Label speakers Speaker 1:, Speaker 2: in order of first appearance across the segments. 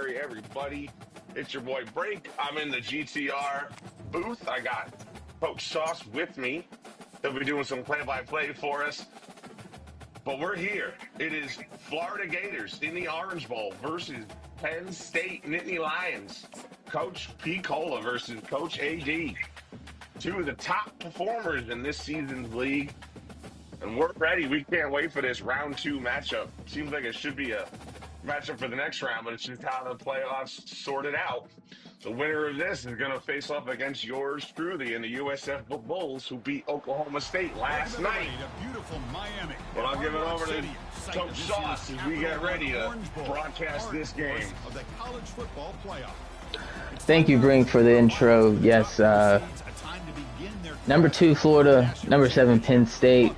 Speaker 1: February, everybody. It's your boy Break. I'm in the GTR booth. I got Coach Sauce with me. He'll be doing some play-by-play for us. But we're here. It is Florida Gators in the Orange Bowl versus Penn State Nittany Lions. Coach P. Cola versus Coach AD. Two of the top performers in this season's league. And we're ready. We can't wait for this round 2 matchup. Seems like it should be a matchup for the next round, but it's just how the playoffs sorted out. The winner of this is going to face off against yours truly in the USF Bulls, who beat Oklahoma State last night. But I'll give it over to Coach Sauce as we get ready to broadcast this game.
Speaker 2: Thank you, Brink, for the intro. Yes, number 2 Florida, number 7 Penn State.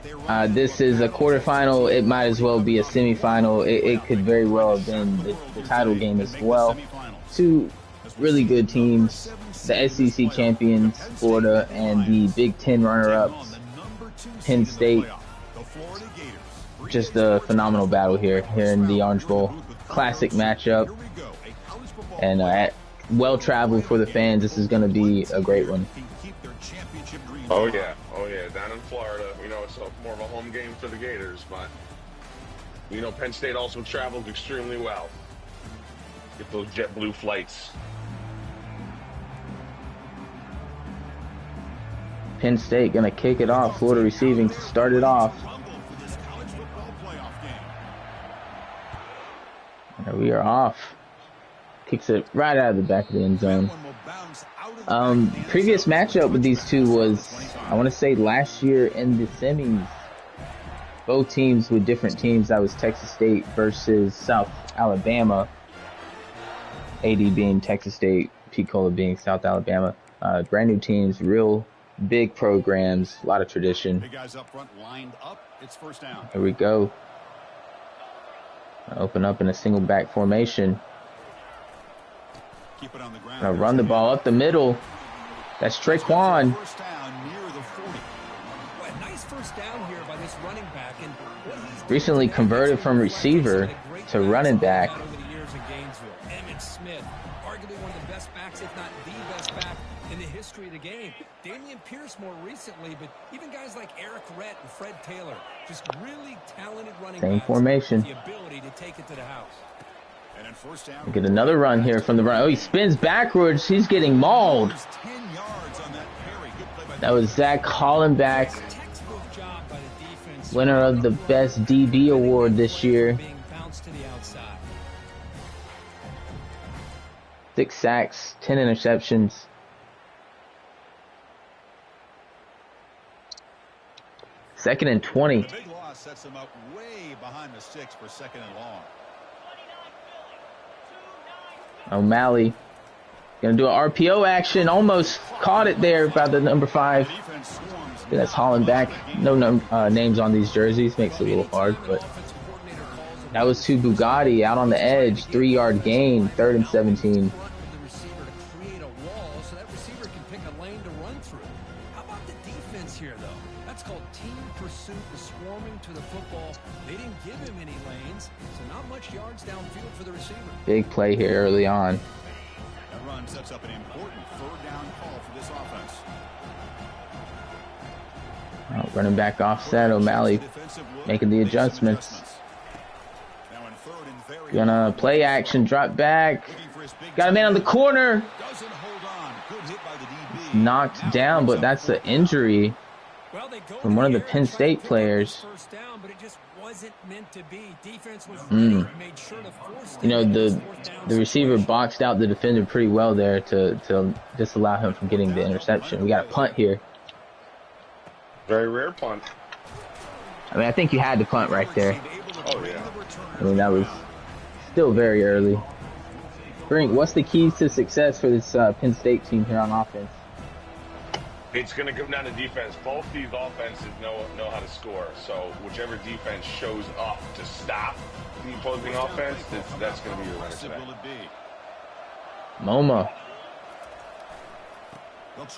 Speaker 2: This is a quarterfinal. It might as well be a semifinal. It could very well have been the title game as well. Two really good teams, the SEC champions, Florida, and the Big Ten runner-ups, Penn State. Just a phenomenal battle here in the Orange Bowl. Classic matchup, and well-traveled for the fans. This is going to be a great one.
Speaker 1: Oh yeah. Down in Florida, we know it's more of a home game for the Gators, but we know Penn State also travels extremely well. Get those JetBlue flights.
Speaker 2: Penn State gonna kick it off. Florida receiving to start it off. And we are off. Kicks it right out of the back of the end zone. Previous matchup with these two was, I want to say, last year in the semis. Both teams with different teams. That was Texas State versus South Alabama. AD being Texas State, Pete Cola being South Alabama. Brand new teams, real big programs, a lot of tradition. Big guys up front lined up. It's first down. Here we go. Open up in a single back formation.
Speaker 3: Keep it on the ground.
Speaker 2: Gonna run the ball up the middle. That's Traquan.
Speaker 4: Nice first down here by this running back. And
Speaker 2: recently converted from receiver to running back.
Speaker 4: Emmitt Smith, arguably one of the best backs, if not the best back in the history of the game. Damian Pierce more recently, but even guys like Eric Rhett and Fred Taylor, just really talented running
Speaker 2: Same
Speaker 4: backs.
Speaker 2: formation.
Speaker 4: The ability to take it to the house.
Speaker 2: We get another run here from the run. Oh, he spins backwards. He's getting mauled. That was Zach Hollenbach, winner of the Best DB award this year. 6 sacks, 10 interceptions. Second and 20.
Speaker 3: The big loss sets him up way behind the sticks for second and long.
Speaker 2: O'Malley gonna do an RPO action. Almost caught it there by the number 5. That's Hollenbach. No names on these jerseys. Makes it a little hard, but that was to Bugatti out on the edge. 3-yard gain. 3rd and 17. Big play here early on.
Speaker 3: That run sets up an important 3rd down call for this offense.
Speaker 2: Running back offset. O'Malley making the adjustments. Gonna play action, drop back. Got a man on the corner. Knocked down, but that's an injury from one of the Penn State players. You know, the receiver boxed out the defender pretty well there to disallow him from getting the interception. We got a punt here.
Speaker 1: Very rare punt.
Speaker 2: I mean, I think you had to punt right there.
Speaker 1: Oh, yeah.
Speaker 2: I mean, that was still very early. Brink, what's the keys to success for this Penn State team here on offense?
Speaker 1: It's going to come down to defense. Both these offenses know how to score. So whichever defense shows up to stop the opposing offense, that's going to be your winner today.
Speaker 2: MoMA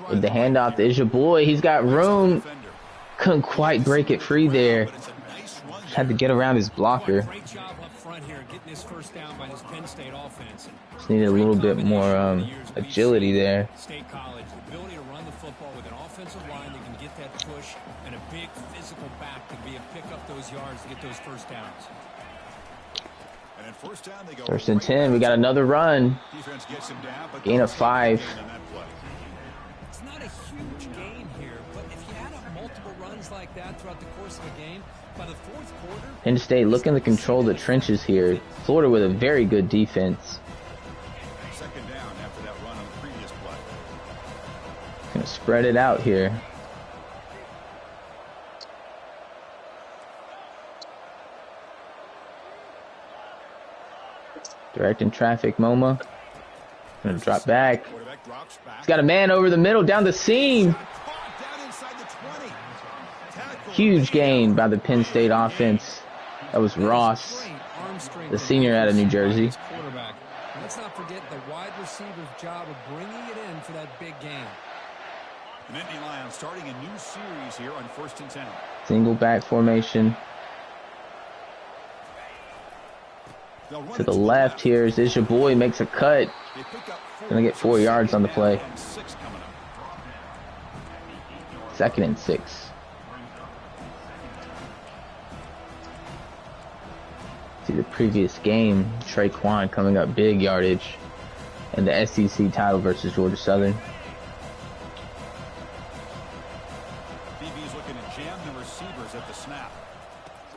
Speaker 2: with the handoff. There's your boy. He's got room. Couldn't quite break it free there. Had to get around his blocker.
Speaker 4: front here, getting this first down by this Penn State offense.
Speaker 2: Just needed a little bit more agility there.
Speaker 4: State College, the ability to run the football with an offensive line that can get that push and a big physical back to be able to pick up those yards to get those first downs.
Speaker 3: And at first down, they go
Speaker 2: 1st and 10. We got another run.
Speaker 3: Defense gets him down, but
Speaker 2: Gain of 5.
Speaker 4: It's not a huge gain here, but if you add up multiple runs like that throughout the course of a game, by the 4th quarter,
Speaker 2: Penn State looking to control the trenches here. Florida with a very good defense.
Speaker 3: 2nd down after that run on the previous play.
Speaker 2: Gonna spread it out here. Directing traffic, MoMA. Gonna drop back.
Speaker 3: Quarterback drops back.
Speaker 2: He's got a man over the middle, down the seam.
Speaker 3: Caught down inside the 20. Tackle.
Speaker 2: Huge gain by the Penn State offense. That was Ross, the senior out of New Jersey.
Speaker 4: quarterback. And let's not forget the wide receiver's job of bringing it in for that big gain.
Speaker 3: The Nittany Lions starting a new series here on 1st and 10.
Speaker 2: Single back formation.
Speaker 3: They'll run
Speaker 2: To
Speaker 3: it
Speaker 2: the left here is your boy, makes a cut.
Speaker 3: They pick up 4.
Speaker 2: Gonna get 4 yards on the play.
Speaker 3: And 6 coming up.
Speaker 2: 2nd and 6. See the previous game, Traquan coming up big yardage in the SEC title versus Georgia Southern.
Speaker 3: DB's looking to jam the receivers at the snap.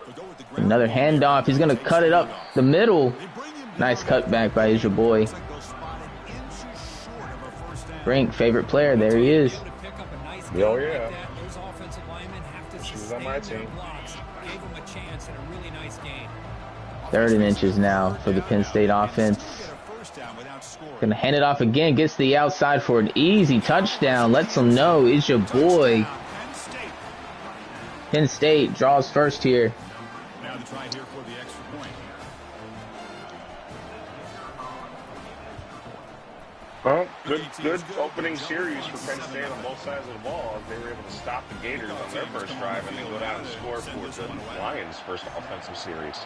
Speaker 3: They'll go with the ground.
Speaker 2: Another handoff. He's gonna cut it up the middle.
Speaker 3: They bring him
Speaker 2: Nice
Speaker 3: down.
Speaker 2: cutback by your boy.
Speaker 3: Looks like they'll spot it inches short of a first down.
Speaker 2: Brink, favorite player. There he is.
Speaker 4: Able to pick up a nice
Speaker 1: Oh,
Speaker 4: gain like
Speaker 1: yeah.
Speaker 4: that. Those offensive linemen have to
Speaker 1: She was
Speaker 4: sustain
Speaker 1: on my
Speaker 4: their
Speaker 1: team.
Speaker 4: blocks. Gave him a chance and a really nice gain.
Speaker 2: 3rd and inches now for the Penn State offense.
Speaker 3: Get a first down without scoring.
Speaker 2: Gonna hand it off again. Gets the outside for an easy touchdown. Lets them know it's your boy.
Speaker 3: Penn State.
Speaker 2: Penn State draws first here.
Speaker 3: Now the try here for the extra point.
Speaker 1: Well, good opening series for Penn State on both sides of the ball. They were able to stop the Gators on their first drive and then go down and score for the Lions' first offensive series.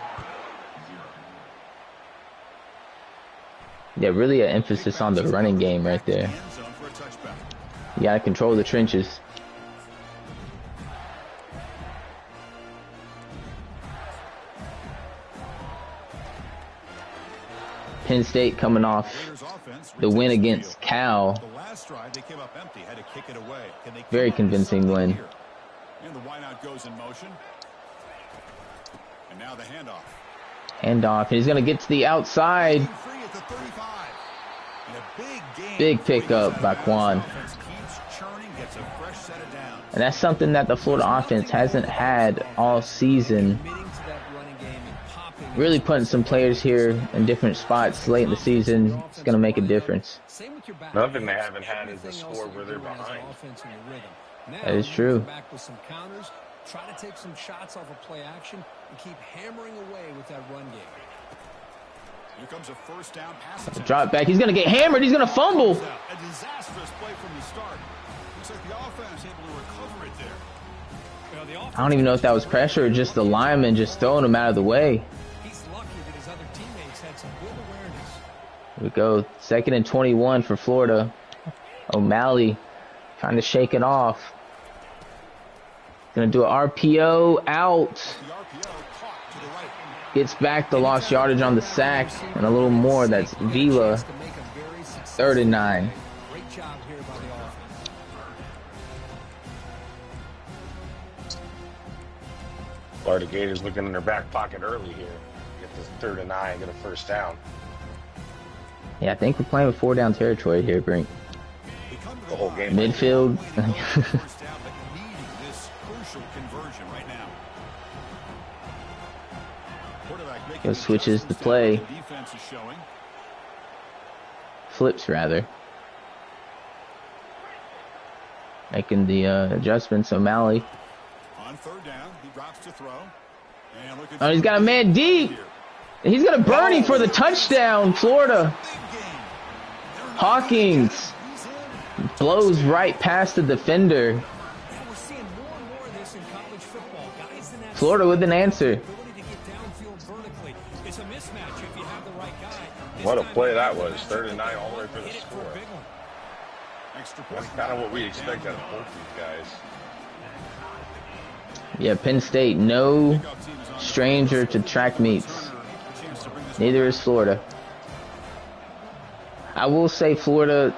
Speaker 2: Yeah, really an emphasis on the running game right there.
Speaker 3: End zone for a touchback.
Speaker 2: You gotta control the trenches. Penn State coming off
Speaker 3: Raiders offense
Speaker 2: the win
Speaker 3: retains
Speaker 2: against
Speaker 3: field.
Speaker 2: Cal.
Speaker 3: The last drive they came up empty, had to kick it away. Can they
Speaker 2: Very
Speaker 3: come up with
Speaker 2: convincing
Speaker 3: something
Speaker 2: win.
Speaker 3: here? And the wideout goes in motion. And now the handoff.
Speaker 2: Handoff. He's gonna get to the outside.
Speaker 3: Free at the 35. And a big gain.
Speaker 2: Big pickup by Quan.
Speaker 3: Offense keeps churning, gets a fresh set of downs.
Speaker 2: And that's something that the Florida offense hasn't had all season.
Speaker 4: Committing to that running game and popping.
Speaker 2: Really putting some players here in different spots late in the season. It's gonna make a difference.
Speaker 4: Same with your back.
Speaker 1: Another thing they haven't had is a
Speaker 4: Everything else
Speaker 1: score
Speaker 4: that
Speaker 1: where
Speaker 4: you're
Speaker 1: they're
Speaker 4: doing as an
Speaker 1: behind.
Speaker 4: offense and your rhythm. Now,
Speaker 2: That is
Speaker 4: you
Speaker 2: true.
Speaker 4: come back with some counters, try to take some shots off of play action, and keep hammering away with that run game.
Speaker 3: Here comes a first down pass attempt.
Speaker 2: Drop back. He's gonna get hammered. He's gonna fumble.
Speaker 3: A disastrous play from the start. Looks like the offense able to recover it there.
Speaker 4: Well, the
Speaker 2: I don't even know if that was pressure or just the lineman just throwing him out of the way.
Speaker 4: He's lucky that his other teammates had some good awareness.
Speaker 2: Here we go. 2nd and 21 for Florida. O'Malley trying to shake it off. Gonna do an RPO out.
Speaker 3: The RPO caught to the right.
Speaker 2: Gets back the lost yardage on the sack and a little more. That's Vila. 3rd and 9.
Speaker 4: Great job here by the offense.
Speaker 1: Florida Gators looking in their back pocket early here. Get this 3rd and 9, get a first down.
Speaker 2: Yeah, I think we're playing with 4-down territory here, Brink.
Speaker 3: They come to
Speaker 1: The whole game.
Speaker 2: Midfield.
Speaker 3: First down, but needing this crucial conversion right now. Quarterback making
Speaker 2: Go switches the
Speaker 3: adjustments
Speaker 2: play.
Speaker 3: down what the defense is showing.
Speaker 2: Flips, rather. Making the adjustments. O'Malley.
Speaker 3: On 3rd down, he drops to throw. And looking
Speaker 2: Oh, he's got a man deep.
Speaker 3: here.
Speaker 2: And he's gonna burn him for the touchdown, Florida.
Speaker 3: Big game.
Speaker 2: Hawkins blows right past the defender.
Speaker 4: Yeah, we're seeing more and more of this in college football. Guys in that
Speaker 2: Florida with an answer.
Speaker 4: ability to get downfield vertically. It's a mismatch
Speaker 1: What a play that was. 3rd and 9 all the way for the score. That's kind of what we expect out of both these guys.
Speaker 2: Yeah, Penn State, no stranger to track meets. Neither is Florida. I will say Florida,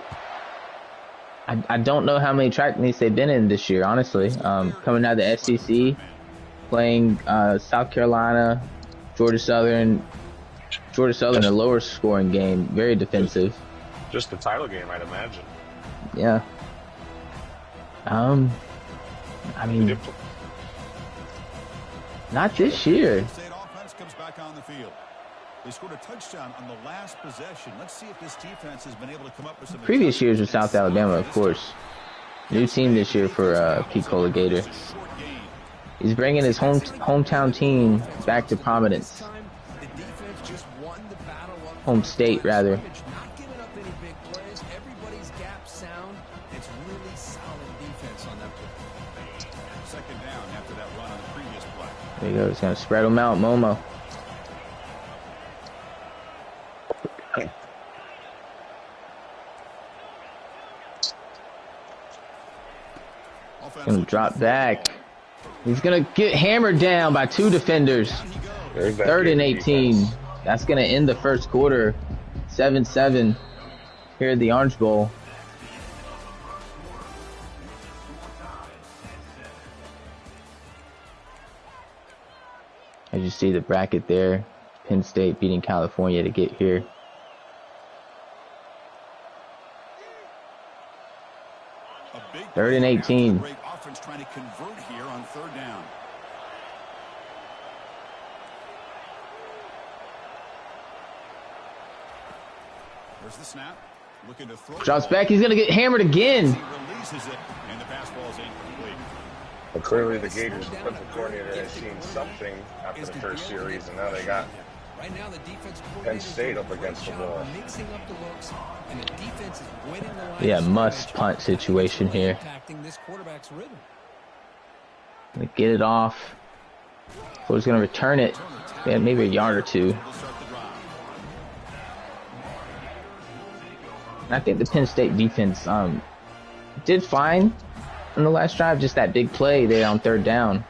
Speaker 2: I don't know how many track meets they've been in this year, honestly. Coming out of the SEC, playing South Carolina, Georgia Southern, a lower scoring game, very defensive.
Speaker 1: Just the title game, I'd imagine.
Speaker 2: Yeah. I mean, not this year.
Speaker 3: State offense comes back on the field. They scored a touchdown on the last possession. Let's see if this defense has been able to come up with some.
Speaker 2: Previous years with South Alabama, of course. New team this year for Pete Colligator. He's bringing his hometown team back to prominence. Home state, rather.
Speaker 4: Not giving up any big plays. Everybody's gap sound. It's really solid defense on that play.
Speaker 3: 2nd down after that run on the previous play.
Speaker 2: There you go. He's going to spread them out, Momo. Going to drop back. He's going to get hammered down by 2 defenders. 3rd and 18. That's going to end the first quarter. 7-7 here at the Orange Bowl. As you see the bracket there, Penn State beating California to get here. Third and 18.
Speaker 3: Great offense trying to convert here on 3rd down. There's the snap. Looking to throw.
Speaker 2: Drops back. He's going to get hammered again.
Speaker 3: He releases it, and the pass ball is incomplete.
Speaker 1: But clearly the Gators' defensive coordinator has seen something after the first series, and now they got
Speaker 4: Right now, the defense
Speaker 1: Penn State up against the wall.
Speaker 4: Mixing up the looks, and the defense is winning the line.
Speaker 2: Yeah, must punt situation here.
Speaker 4: Impacting this quarterback's rhythm.
Speaker 2: Gonna get it off. Florida's gonna return it. Yeah, maybe a yard or 2. And I think the Penn State defense did fine in the last drive. Just that big play there on 3rd down.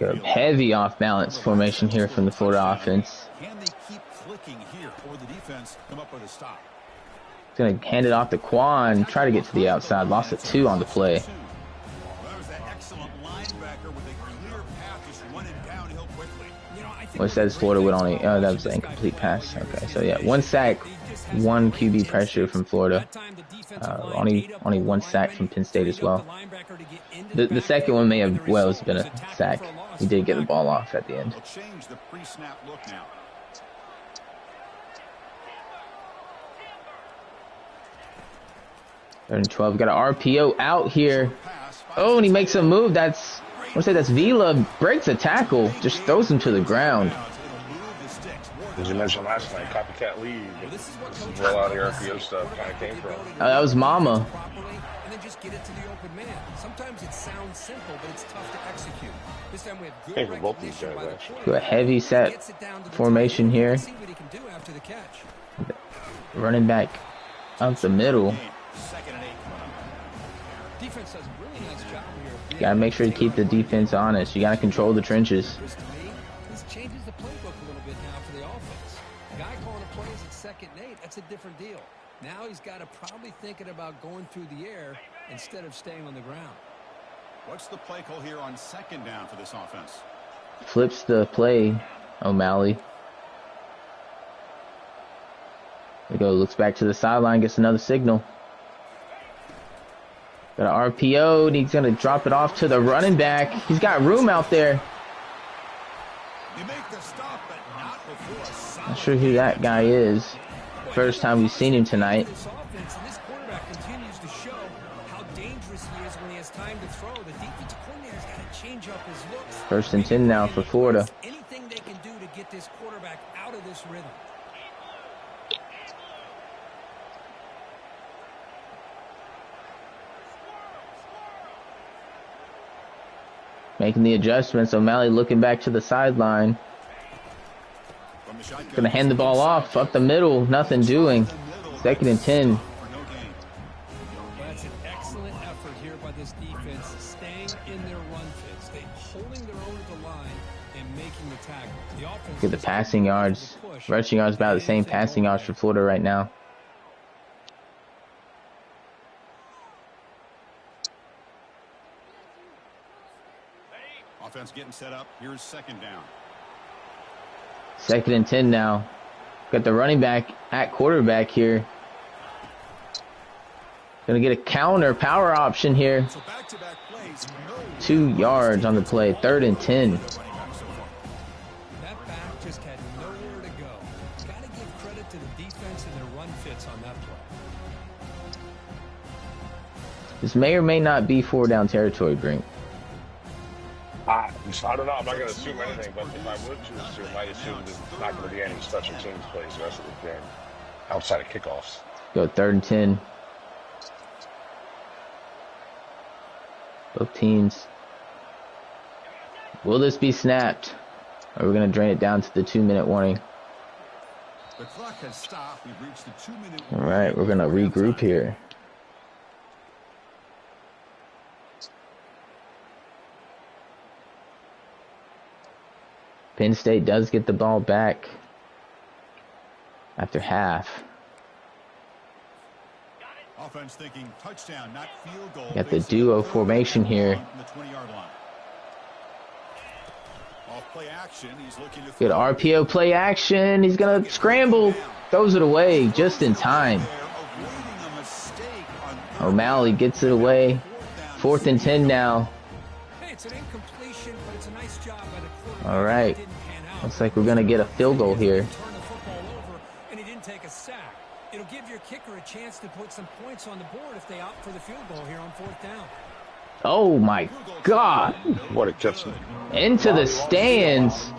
Speaker 2: A heavy off balance formation here from the Florida offense.
Speaker 3: Can they keep clicking here, or the defense come up with a stop?
Speaker 2: He's gonna hand it off to Quan. Try to get to the outside. Lost a 2 on the play.
Speaker 3: That was that excellent linebacker with a clear path just running downhill quickly.
Speaker 2: Well, it says Florida would only. Oh, that was an incomplete pass. Okay, so yeah, 1 sack, 1 QB pressure from Florida. Only 1 sack from Penn State as well. The second one may have been a sack. He did get the ball off at the end.
Speaker 3: They'll change the pre-snap look now.
Speaker 2: Third and 12. Got an RPO out here. Oh, and he makes a move. I want to say that's Vila. Breaks a tackle. Just throws him to the ground.
Speaker 1: As you mentioned last night, copycat league. This is where a lot of the RPO stuff kind of came from.
Speaker 2: That was Mama.
Speaker 4: And then just get it to the open man. Sometimes it sounds simple, but it's tough to execute. This time we have good recognition by the quarterback.
Speaker 2: A heavy set formation here.
Speaker 4: See what he can do after the catch.
Speaker 2: Running back up the middle.
Speaker 4: Defense does a really nice job here.
Speaker 2: Gotta make sure to keep the defense honest. You gotta control the trenches.
Speaker 4: This changes the playbook a little bit now for the offense. The guy calling the plays at 2nd and 8, that's a different deal. Now he's got to probably thinking about going through the air instead of staying on the ground.
Speaker 3: What's the play call here on 2nd down for this offense?
Speaker 2: Flips the play, O'Malley. There we go. Looks back to the sideline. Gets another signal. Got an RPO. And he's going to drop it off to the running back. He's got room out there.
Speaker 3: You make the stop, but not before.
Speaker 2: Not sure who that guy is. First time we've seen him tonight.
Speaker 4: This offense and this quarterback continues to show how dangerous he is when he has time to throw. The defensive coordinator's got to change up his looks.
Speaker 2: 1st and 10 now for Florida.
Speaker 4: Anything they can do to get this quarterback out of this rhythm.
Speaker 2: Making the adjustments. O'Malley looking back to the sideline. Gonna hand the ball off up the middle. Nothing doing. 2nd and 10.
Speaker 4: Well, that's an excellent effort here by this defense, staying in their run fits. They holding their own at the line and making the tackle. The offense
Speaker 2: Look at the passing yards. Rushing yards about the same passing yards for Florida right now.
Speaker 3: Offense getting set up. Here's 2nd down.
Speaker 2: 2nd and 10 now. Got the running back at quarterback here. Gonna get a counter power option here.
Speaker 3: So back-to-back plays.
Speaker 2: 2 yards on the play. 3rd and 10.
Speaker 4: That back just had nowhere to go. Got to give credit to the defense and their run fits on that play.
Speaker 2: This may or may not be 4-down territory, Brink.
Speaker 1: I don't know. I'm not going to assume anything, but if I would to assume, I assume there's not going to be any special teams plays the rest of the game outside of kickoffs.
Speaker 2: Go 3rd and 10. Both teams. Will this be snapped? Or are we going to drain it down to the 2-minute warning?
Speaker 3: The clock has stopped. We've reached the 2-minute.
Speaker 2: All right, we're going to regroup here. Penn State does get the ball back after half.
Speaker 3: Offense thinking touchdown, not field goal.
Speaker 2: Got the duo formation here.
Speaker 3: From the 20-yard line. Off play action. He's looking to
Speaker 2: Good RPO play action. He's going to scramble. Throws it away just in time. O'Malley gets it away. 4th and 10 now.
Speaker 4: Hey, it's an incompletion, but it's a nice job by the quarterback.
Speaker 2: All right. Looks like we're going to get a field goal here.
Speaker 4: Turn the football over, and he didn't take a sack. It'll give your kicker a chance to put some points on the board if they opt for the field goal here on 4th down.
Speaker 2: Oh my God.
Speaker 1: What a catch.
Speaker 2: Into the stands.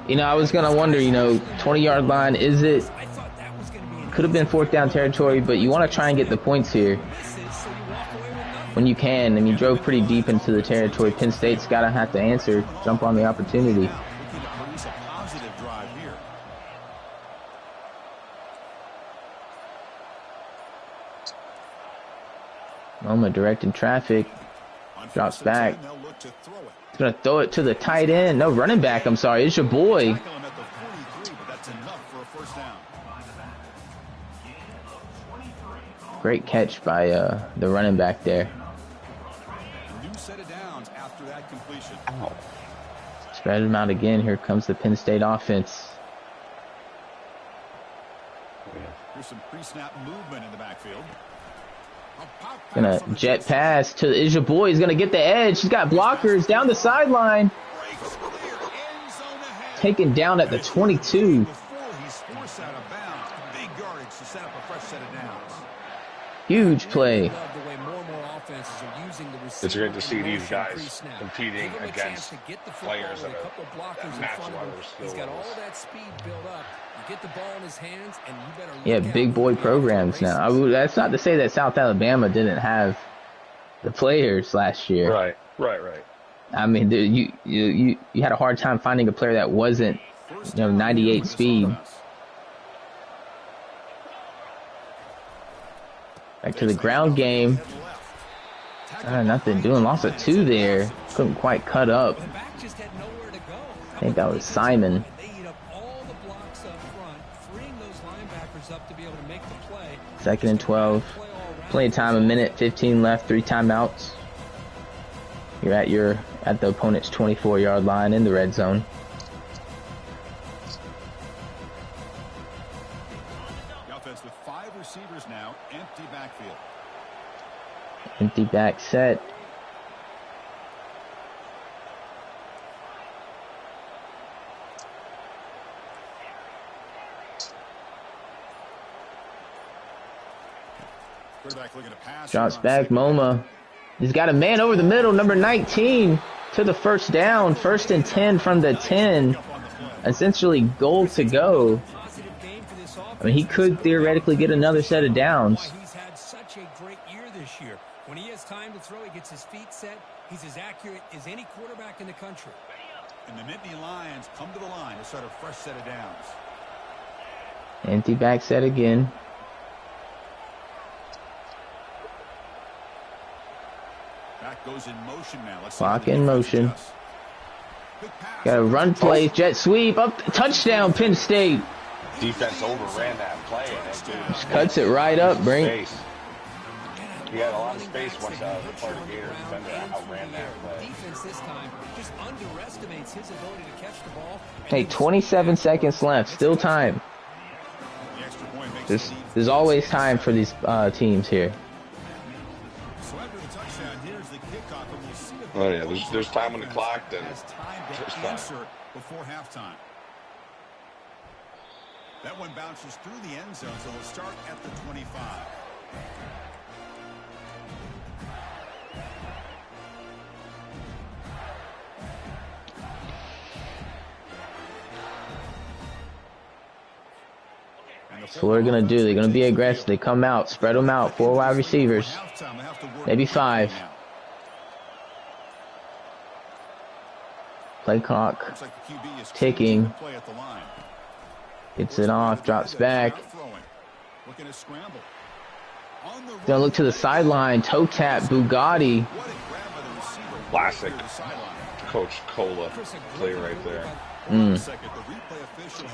Speaker 2: You know, I was going to wonder, 20-yard line, is it?
Speaker 4: I thought that was going to be
Speaker 2: Could have been 4th down territory, but you want to try and get the points here
Speaker 4: misses, so you walk away with nothing.
Speaker 2: when you can. And you drove pretty deep into the territory. Penn State's got to have to answer, jump on the opportunity.
Speaker 3: looking to produce a positive drive here.
Speaker 2: Loma directing traffic.
Speaker 3: On
Speaker 2: Drops
Speaker 3: 1st and
Speaker 2: back.
Speaker 3: 10, they'll look to throw it.
Speaker 2: He's going to throw it to the tight end. No, running back, I'm sorry. It's your boy.
Speaker 3: Tackle him at the 43, but that's enough for a 1st down.
Speaker 2: Great catch by the running back there.
Speaker 3: New set of downs after that completion.
Speaker 2: Spread him out again. Here comes the Penn State offense.
Speaker 3: Here's some pre-snap movement in the backfield. A pop pass
Speaker 2: Gonna
Speaker 3: on the
Speaker 2: jet
Speaker 3: chase.
Speaker 2: pass to is your boy. He's gonna get the edge. He's got blockers down the sideline.
Speaker 3: Breaks clear, end zone ahead.
Speaker 2: Taken down at the 22.
Speaker 3: Before he's forced out of bounds. Big yardage to set up a fresh set of downs.
Speaker 2: Huge play.
Speaker 4: I love the way more and more offenses are using the
Speaker 1: It's great to see these guys competing
Speaker 4: Give him a
Speaker 1: against
Speaker 4: chance to get the football
Speaker 1: players
Speaker 4: with
Speaker 1: that
Speaker 4: a couple of blockers in
Speaker 1: match
Speaker 4: front
Speaker 1: what
Speaker 4: of him.
Speaker 1: their skill
Speaker 4: He's got all
Speaker 1: levels.
Speaker 4: that speed built up. You get the ball in his hands, and you better look
Speaker 2: Yeah,
Speaker 4: out
Speaker 2: big boy
Speaker 4: for the
Speaker 2: programs now. That's not to say that South Alabama didn't have the players last year.
Speaker 1: Right.
Speaker 2: I mean, you had a hard time finding a player that wasn't, 98 speed. Back to the ground game. Nothing doing. Lost of 2 there. Couldn't quite cut up.
Speaker 4: The back just had nowhere to go.
Speaker 2: I think that was Simon.
Speaker 4: They eat up all the blocks up front, freeing those linebackers up to be able to make the play.
Speaker 2: 2nd and 12.
Speaker 4: Play all around.
Speaker 2: Plenty of time, a minute, 15 left, 3 timeouts. You're at the opponent's 24-yard line in the red zone.
Speaker 3: The offense with 5 receivers now, empty backfield.
Speaker 2: Empty back set.
Speaker 3: Quarterback looking to pass.
Speaker 2: Drops
Speaker 3: here on
Speaker 2: back,
Speaker 3: 2nd down.
Speaker 2: MoMA. He's got a man over the middle, number 19, to the 1st down. 1st and 10 from the 10.
Speaker 3: Up on the play.
Speaker 2: Essentially goal to go.
Speaker 4: Positive game for this
Speaker 2: I mean, he could theoretically get another set of downs.
Speaker 4: Boy, he's had such a great year this year. When he has time to throw, he gets his feet set. He's as accurate as any quarterback in the country.
Speaker 3: And the Nittany Lions come to the line to start a fresh set of downs.
Speaker 2: Empty back set again.
Speaker 3: Back goes in motion now. Let's
Speaker 2: Clock in motion. Got a run play, jet sweep, up, touchdown, Penn State.
Speaker 1: Defense overran that play. And
Speaker 2: Just cuts it right up, Brink.
Speaker 1: He had a lot of space once the Florida Gator defender outran that play.
Speaker 4: Defense this time just underestimates his ability to catch the ball.
Speaker 2: Hey, 27 seconds left, still time. There's always time for these teams here.
Speaker 1: Oh yeah, there's time on the clock. Then
Speaker 3: there's time before halftime. That one bounces through the end zone, so we'll start at the 25.
Speaker 2: So what they're going to do, they're going to be aggressive. They come out, spread them out, 4 wide receivers, maybe 5. Play clock, ticking, gets it off, drops back. Gonna look to the sideline, toe tap, Bugatti.
Speaker 1: Classic Coach Cola play right there.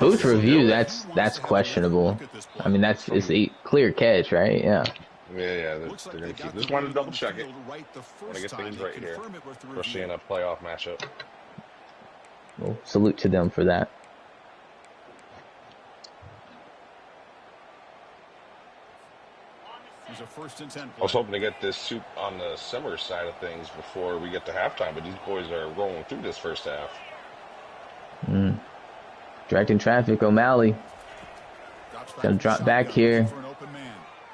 Speaker 2: Booth review, that's questionable. I mean, it's a clear catch, right? Yeah.
Speaker 1: Yeah, they're gonna keep. Just wanted to double check it. Want to get things right here, especially in a playoff matchup.
Speaker 2: Well, salute to them for that.
Speaker 1: I was hoping to get this soup on the simmer side of things before we get to halftime, but these boys are rolling through this first half.
Speaker 2: Directing traffic, O'Malley. Gonna drop back here.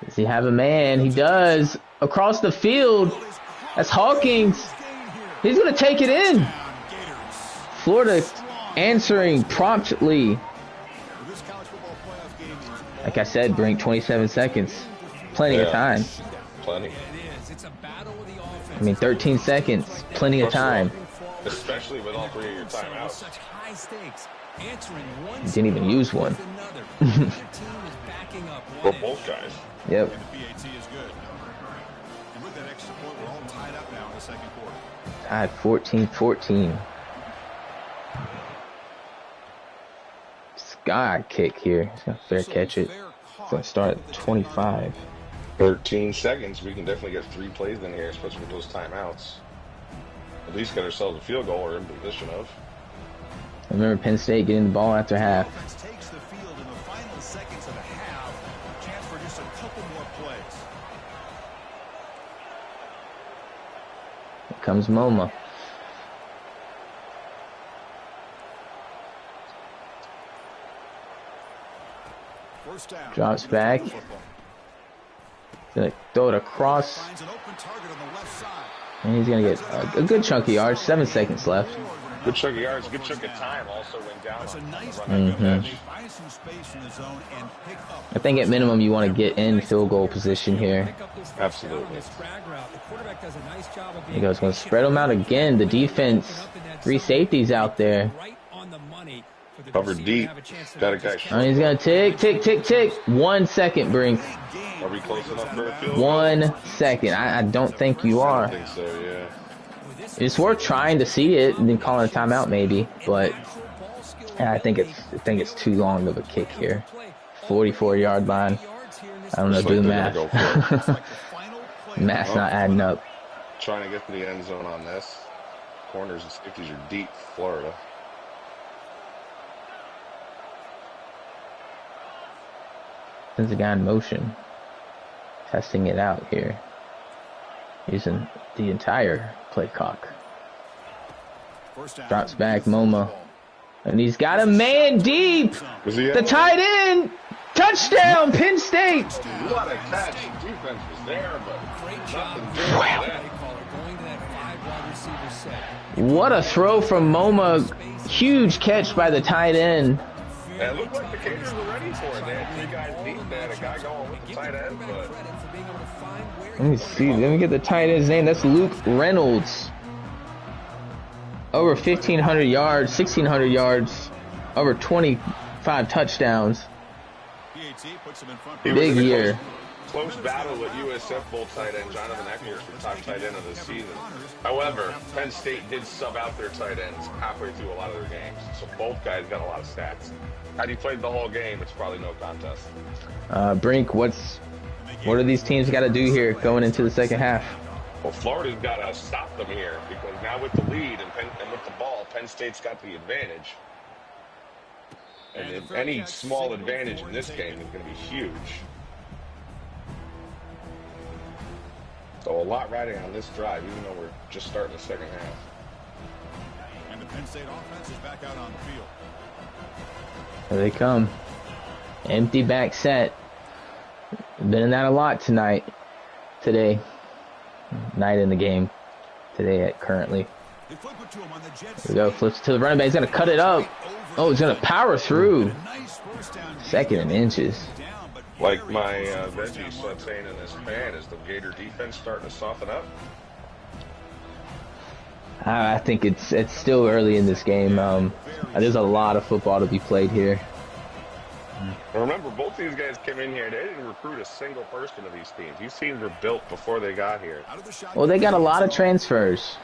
Speaker 2: Does he have a man? He does. Across the field. That's Hawkins. He's gonna take it in. Florida answering promptly. Like I said, Brink, 27 seconds. Plenty of time.
Speaker 1: Plenty.
Speaker 2: I mean, 13 seconds. Plenty of time.
Speaker 1: Especially with all 3 of your timeouts.
Speaker 2: He didn't even use one.
Speaker 1: For both guys.
Speaker 2: Yep. Tied 14-14. Sky kick here. He's gonna fair catch it. It's gonna start at 25.
Speaker 1: 13 seconds. We can definitely get 3 plays in here, especially with those timeouts. At least get ourselves a field goal or in position of.
Speaker 2: I remember Penn State getting the ball after half.
Speaker 3: Takes the field in the final seconds of the half. Chance for just a couple more plays.
Speaker 2: Here comes MoMA. Drops back. Gonna throw it across. And he's gonna get a good chunk of yards. 7 seconds left.
Speaker 1: Good chunk of yards, good chunk of time also went down
Speaker 2: I think at minimum you want to get in field goal position here.
Speaker 1: Absolutely.
Speaker 2: He goes, going to spread them out again. The defense, 3 safeties out there.
Speaker 1: Covered deep. Got a guy.
Speaker 2: And he's going to tick. 1 second, Brink.
Speaker 1: Are we close enough for a field goal?
Speaker 2: 1 second. I don't think you are.
Speaker 1: I think so, yeah.
Speaker 2: It's worth trying to see it and then calling a timeout maybe, but I think it's too long of a kick here. 44-yard line. I don't know, do the math. Math's not adding up.
Speaker 1: Trying to get to the end zone on this. Corners and safeties are deep, Florida.
Speaker 2: Sends a guy in motion. Testing it out here. Using the entire play clock. Drops back, MoMA. And he's got a man deep. The tight end. Touchdown, Penn State.
Speaker 1: What a catch. The defense was there, but
Speaker 2: what a throw from MoMA. Huge catch by the tight end.
Speaker 1: It looked like the Gators were ready for it. They had 3 guys deep. They had a guy going with the tight end, but...
Speaker 2: Let me see. Let me get the tight end's name. That's Luke Reynolds. over 1,500 yards, 1,600 yards, over 25 touchdowns. Big year.
Speaker 1: Close battle with USF Bowl tight end Jonathan Eccles for top tight end of the season. However, Penn State did sub out their tight ends halfway through a lot of their games, so both guys got a lot of stats. Had he played the whole game, it's probably no contest.
Speaker 2: Brink, what do these teams got to do here going into the second half?
Speaker 1: Well, Florida's got to stop them here because now with the lead and with the ball, Penn State's got the advantage. And if any small advantage in this game is going to be huge. So a lot riding on this drive, even though we're just starting the second half.
Speaker 3: And the Penn State offense is back out on the field.
Speaker 2: Here they come. Empty back set. Been in that a lot today. Night in the game. Today currently. Here we go. Flips to the running back. He's going to cut it up. Oh, he's going to power through. Second and inches.
Speaker 1: Like my veggie sauteing in this pan, is the Gator defense starting to soften up?
Speaker 2: I think it's still early in this game. There's a lot of football to be played here.
Speaker 1: Remember, both these guys came in here. They didn't recruit a single person to these teams. These teams were built before they got here.
Speaker 2: Well, they got a lot of transfers.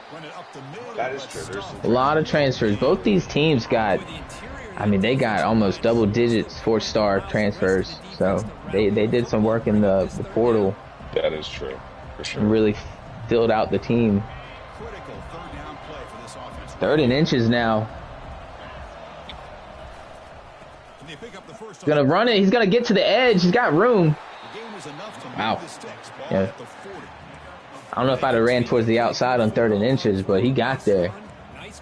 Speaker 1: That is true. There's
Speaker 2: a lot of transfers. Both these teams got, they got almost double digits 4-star transfers. So they did some work in the portal.
Speaker 1: That is true. For sure.
Speaker 2: And really filled out the team. Third and inches now. He's going to run it. He's going to get to the edge. He's got room. Wow. Yeah. I don't know if I'd have ran towards the outside on 3rd and inches, but he got there.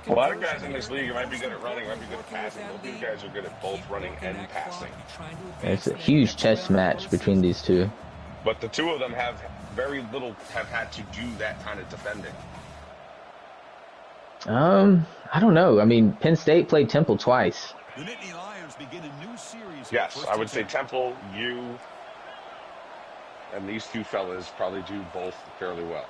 Speaker 1: A lot of guys in this league might be good at running, might be good at passing. Both these guys are good at both running and passing.
Speaker 2: It's a huge chess match between these two.
Speaker 1: But the two of them have had to do that kind of defending.
Speaker 2: I don't know. Penn State played Temple twice.
Speaker 1: Yes, I would say Temple, you, and these two fellas probably do both fairly well.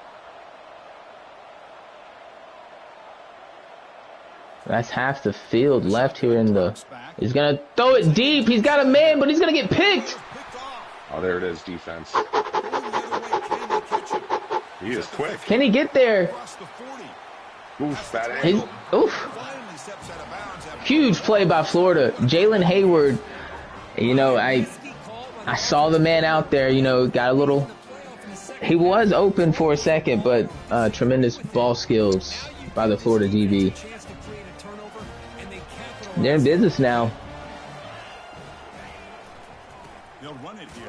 Speaker 2: That's half the field left here in the... He's going to throw it deep. He's got a man, but he's going to get picked.
Speaker 1: Oh, there it is, defense. He is quick.
Speaker 2: Can he get there?
Speaker 1: Oof, bad angle.
Speaker 2: Huge play by Florida. Jalen Hayward, I saw the man out there, got a little... He was open for a second, but tremendous ball skills by the Florida DB. They're in business now.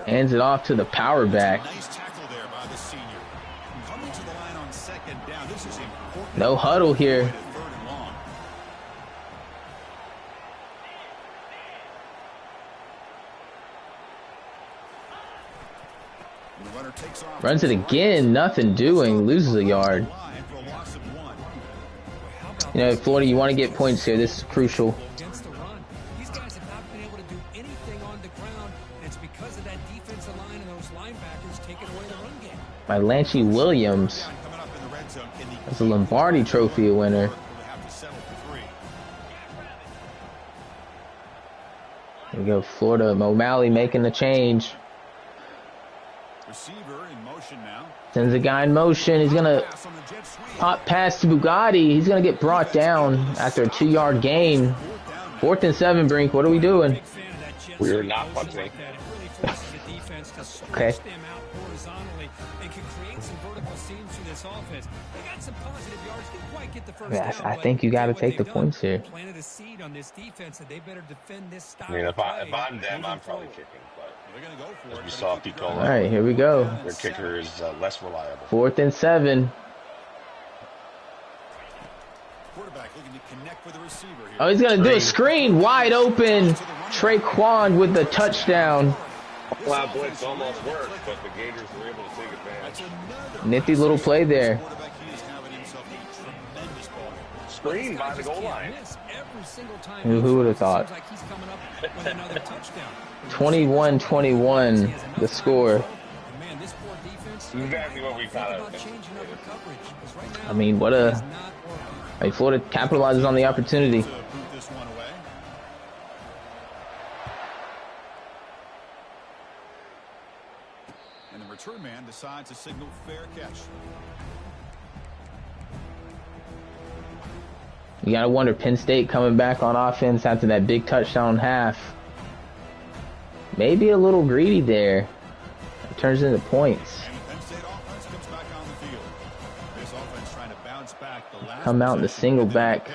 Speaker 2: Hands it off to the power back. No huddle here. Runs it again, nothing doing, loses a yard. Florida, you want to get points here. This is crucial.
Speaker 4: These guys have not been able to do anything on the ground, and it's because of that defensive line and those linebackers taking away the run game.
Speaker 2: By Lanchy Williams. That's a Lombardi Trophy winner. There we go, Florida. O'Malley making the change.
Speaker 3: Receiver in motion now.
Speaker 2: Sends a guy in motion. He's going to pop past to Bugatti. He's going to get brought down after a 2-yard gain. 4th and 7, Brink. What are we doing?
Speaker 1: We're not punting.
Speaker 2: Okay. Yes, I think you got to take the points here.
Speaker 1: If I'm them, I'm probably kicking. But as we saw Picola,
Speaker 2: all right, here we go.
Speaker 1: Their kicker is less reliable.
Speaker 2: 4th and 7. Oh, he's going to do a screen. Wide open. Traquan with the touchdown.
Speaker 1: Well, blitz almost worked, but the Gators were able to take advantage.
Speaker 2: Nifty little play there.
Speaker 1: Screen by the goal line.
Speaker 2: Who would have thought? 21-21, the score.
Speaker 1: Exactly what we thought of.
Speaker 2: What a I mean, Florida capitalizes on the opportunity.
Speaker 3: To boot this one away. And the return man decides to signal fair catch.
Speaker 2: You gotta wonder, Penn State coming back on offense after that big touchdown half. Maybe a little greedy there. It turns into points.
Speaker 3: And the Penn State offense comes back on the field. This offense trying to bounce back the last
Speaker 2: Come out in the
Speaker 3: possession
Speaker 2: single
Speaker 3: and then
Speaker 2: back.
Speaker 3: pick.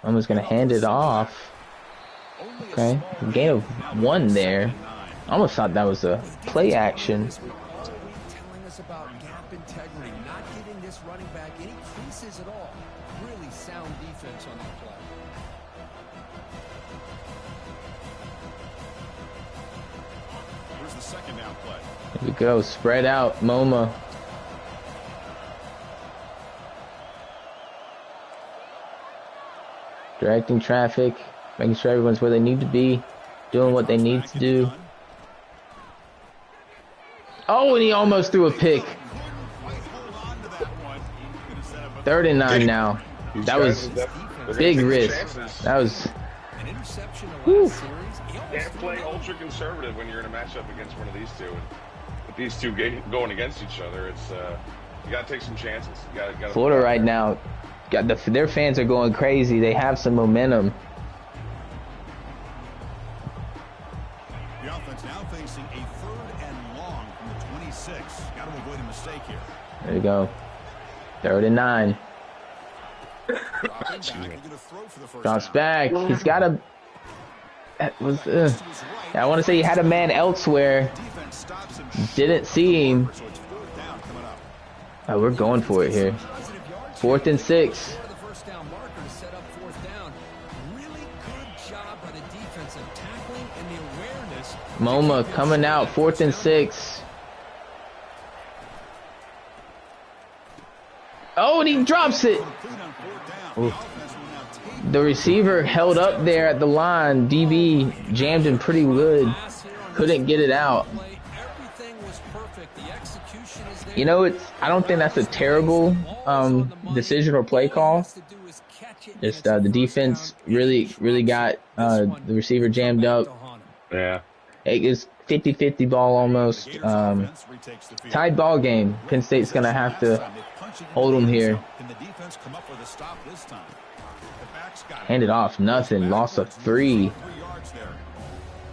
Speaker 2: Almost gonna hand it off. Okay, gain of 1 there. I almost thought that was a play action.
Speaker 4: This week all week telling us about gap integrity, not giving this running back any creases at all. Really sound defense on that play.
Speaker 3: Here's the second down play.
Speaker 2: Here we go, spread out, MoMA. Directing traffic, making sure everyone's where they need to be, doing what they need to do. Oh, and he almost threw a pick. Third and 9 now. That was big risk. That was.
Speaker 4: An interception the
Speaker 2: Whew.
Speaker 4: last series. He almost
Speaker 1: Can't
Speaker 4: threw
Speaker 1: play
Speaker 4: it.
Speaker 1: ultra conservative when you're in a matchup against one of these two. And with these two going against each other, it's you got to take some chances. You got
Speaker 2: Florida right now, their fans are going crazy. They have some momentum.
Speaker 3: The offense now facing a 3rd and long from the 26. Got to avoid a mistake here.
Speaker 2: There you go. 3rd and 9.
Speaker 3: Dropping back, he's going to throw for the first
Speaker 2: Drops
Speaker 3: down.
Speaker 2: back. He's got a. That was. I want to say he had a man elsewhere.
Speaker 3: Defense stops him.
Speaker 2: Didn't see him.
Speaker 3: So it's 4th down coming up.
Speaker 2: Oh, we're going for it here.
Speaker 4: Positive yards
Speaker 2: 4th and 6.
Speaker 4: for the first down marker to set up 4th down. Really good job by the defense of tackling and the awareness.
Speaker 2: MoMA coming out. 4th and 6. Oh, and he drops it.
Speaker 3: Complete on 4th down. The offense will now take
Speaker 2: The receiver held up there at the line. DB jammed him pretty good.
Speaker 4: pass here on
Speaker 2: Couldn't get it out.
Speaker 4: play. Everything was perfect. The execution is there.
Speaker 2: You know, I don't think that's a terrible decision or play call. Just the defense really got the receiver jammed up.
Speaker 1: Yeah.
Speaker 2: It's 50-50 ball almost.
Speaker 3: offense retakes the field.
Speaker 2: Tied ball game. Penn State's gonna have to hold them here.
Speaker 3: Can the defense come up with a stop this time? The back's got it.
Speaker 2: Hand it off. Nothing. Loss of 3.
Speaker 3: 3 yards there.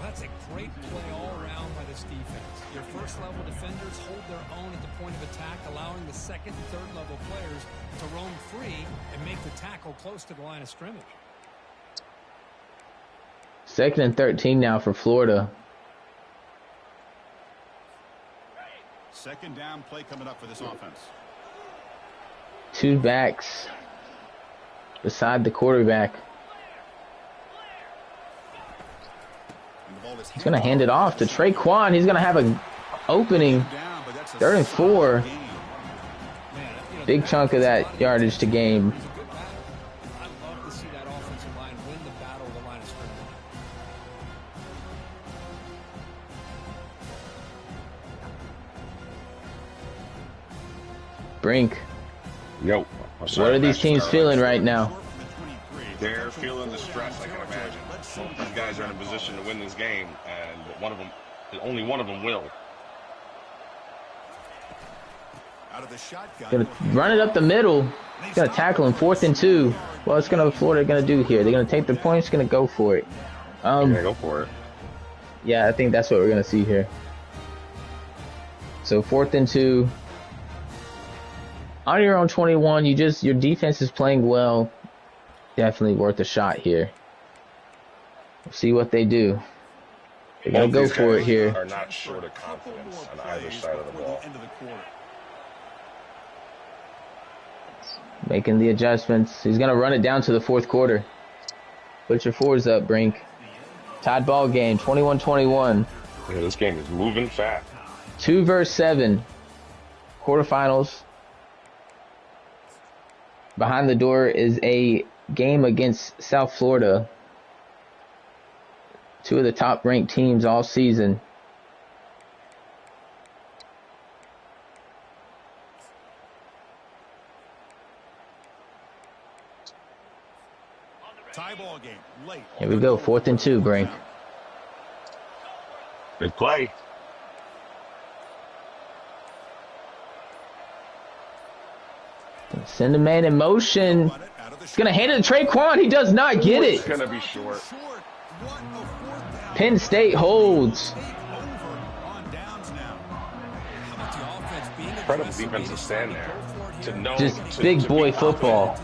Speaker 4: That's a great play all around by this defense. Your first level defenders hold their own at the point of attack, allowing the second and third level players to roam free and make the tackle close to the line of scrimmage.
Speaker 2: 2nd and 13 now for Florida.
Speaker 3: 2nd down play coming up for this offense.
Speaker 2: 2 backs beside the quarterback.
Speaker 3: And the ball is
Speaker 2: He's going to hand it off to Traquan. He's going to have an opening.
Speaker 3: down, but that's a
Speaker 2: 3rd and 4.
Speaker 3: solid gain.
Speaker 2: Big chunk of that yardage to gain.
Speaker 4: It was a good battle. I love to see that offensive line win the battle of the line of scrimmage.
Speaker 2: Brink.
Speaker 1: Yo.
Speaker 2: What are these teams feeling right now?
Speaker 1: They're feeling the stress, I can imagine. These guys are in a position to win this game, and only one of them will.
Speaker 3: Out of the shotgun.
Speaker 2: Gonna run it up the middle. He's gonna tackle him. 4th and 2. What's Florida gonna do here? They're gonna take the points. Gonna go for it.
Speaker 1: Yeah, go for it.
Speaker 2: Yeah, I think that's what we're gonna see here. So 4th and 2. On your own 21, your defense is playing well. Definitely worth a shot here. We'll see what they do. They're gonna go for it here.
Speaker 1: Are not short of confidence on either side of the ball.
Speaker 3: End of the quarter.
Speaker 2: Making the adjustments. He's gonna run it down to the 4th quarter. Put your 4s up, Brink. Tied ball game, 21-21.
Speaker 1: Yeah, this game is moving fast.
Speaker 2: 2 versus 7. Quarterfinals. Behind the door is a game against South Florida. Two of the top-ranked teams all season.
Speaker 3: Tie ball game late.
Speaker 2: Here we go, 4th and 2, Brink.
Speaker 1: Good play.
Speaker 2: Send the man in motion. He's going to hand it to Traquan. He does not get it.
Speaker 1: It's going to be short.
Speaker 2: Penn State holds.
Speaker 1: Incredible defense to stand there. To know,
Speaker 2: Just big boy football.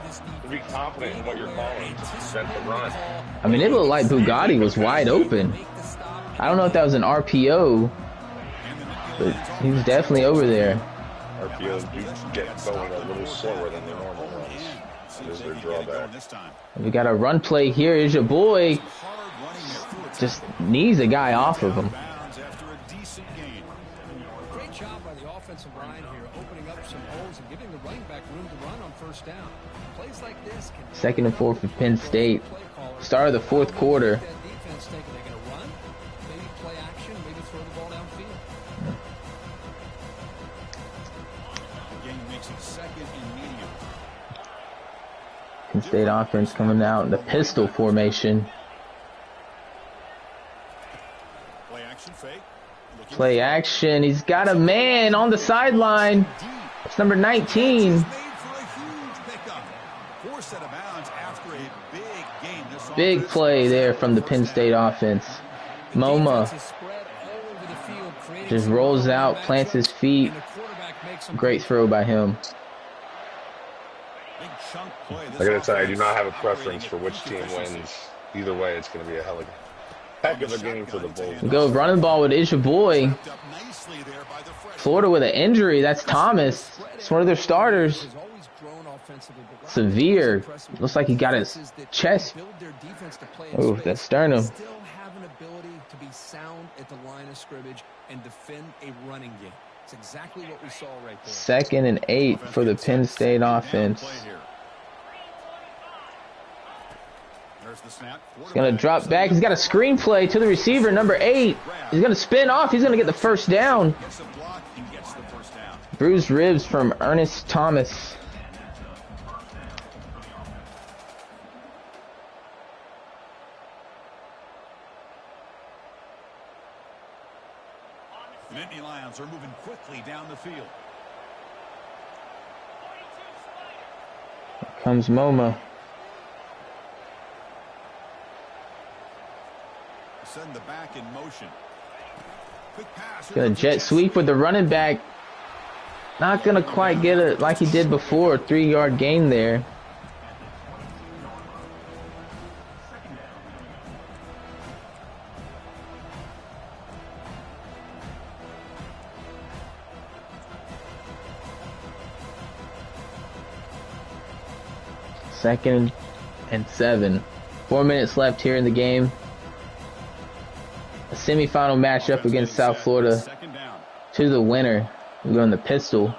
Speaker 1: To be confident in what you're calling. To present the run.
Speaker 2: I mean, it looked like Bugatti was wide open. I don't know if that was an RPO, but he was definitely over there.
Speaker 1: RPOs do get going a little slower than the normal runs. That is their drawback.
Speaker 2: We got a run play here. Here's your boy. Just knees a guy off of him.
Speaker 4: Great job by the offensive line here, opening up some holes and giving the running back room to run on first down. Plays like this can
Speaker 2: 2nd and 4 for Penn State. Start of the 4th quarter.
Speaker 4: defense thinking they're going to run, maybe play action, maybe throw the ball downfield.
Speaker 3: Game makes it 2nd and medium.
Speaker 2: Penn State offense coming out in the pistol formation.
Speaker 3: Play action fake.
Speaker 2: Play action. He's got a man on the sideline. It's number 19.
Speaker 3: Made for a huge pickup. Forced out of bounds after a big game. This
Speaker 2: Big
Speaker 3: offense
Speaker 2: play there from the Penn State offense. MoMA
Speaker 4: Defense is spread all over the field, creating
Speaker 2: just
Speaker 4: some
Speaker 2: rolls
Speaker 4: run
Speaker 2: out,
Speaker 4: matchup,
Speaker 2: plants his feet.
Speaker 4: and the quarterback makes some
Speaker 2: Great throw by him.
Speaker 3: big chunk play. This
Speaker 1: I gotta tell you, I do
Speaker 3: offense
Speaker 1: not have a
Speaker 3: operating
Speaker 1: preference
Speaker 3: at
Speaker 1: for which
Speaker 3: peak
Speaker 1: team
Speaker 3: efficiency.
Speaker 1: wins. Either way, it's going to be a heck of a game for the Bulls.
Speaker 2: We go running ball with Is your boy.
Speaker 3: Wrapped up nicely there by the freshman.
Speaker 2: Florida with an injury. That's Thomas. It's one of their starters.
Speaker 4: has always grown offensively, but
Speaker 2: Severe.
Speaker 4: impressive
Speaker 2: Looks like he got his
Speaker 4: defenses that
Speaker 2: chest.
Speaker 4: build their defense to play in
Speaker 2: Oh,
Speaker 4: space,
Speaker 2: that sternum.
Speaker 4: still have an ability to be sound at the line of scrimmage and defend a running game. It's exactly what we saw right there.
Speaker 2: 2nd and 8 for the Penn State offense. He's going to drop back. He's got a screen play to the receiver, number 8. He's going to spin off. He's going to get the first down. Bruised ribs from Ernest Thomas.
Speaker 3: Nittany Lions are moving quickly down the field.
Speaker 2: Here comes MoMA.
Speaker 3: Send the back in motion. Quick pass.
Speaker 2: Gonna jet sweep with the running back. Not gonna quite get it like he did before. 3-yard gain there. Second and 7. 4 minutes left here in the game. A semifinal matchup against South Florida. To the winner. We're going the pistol. A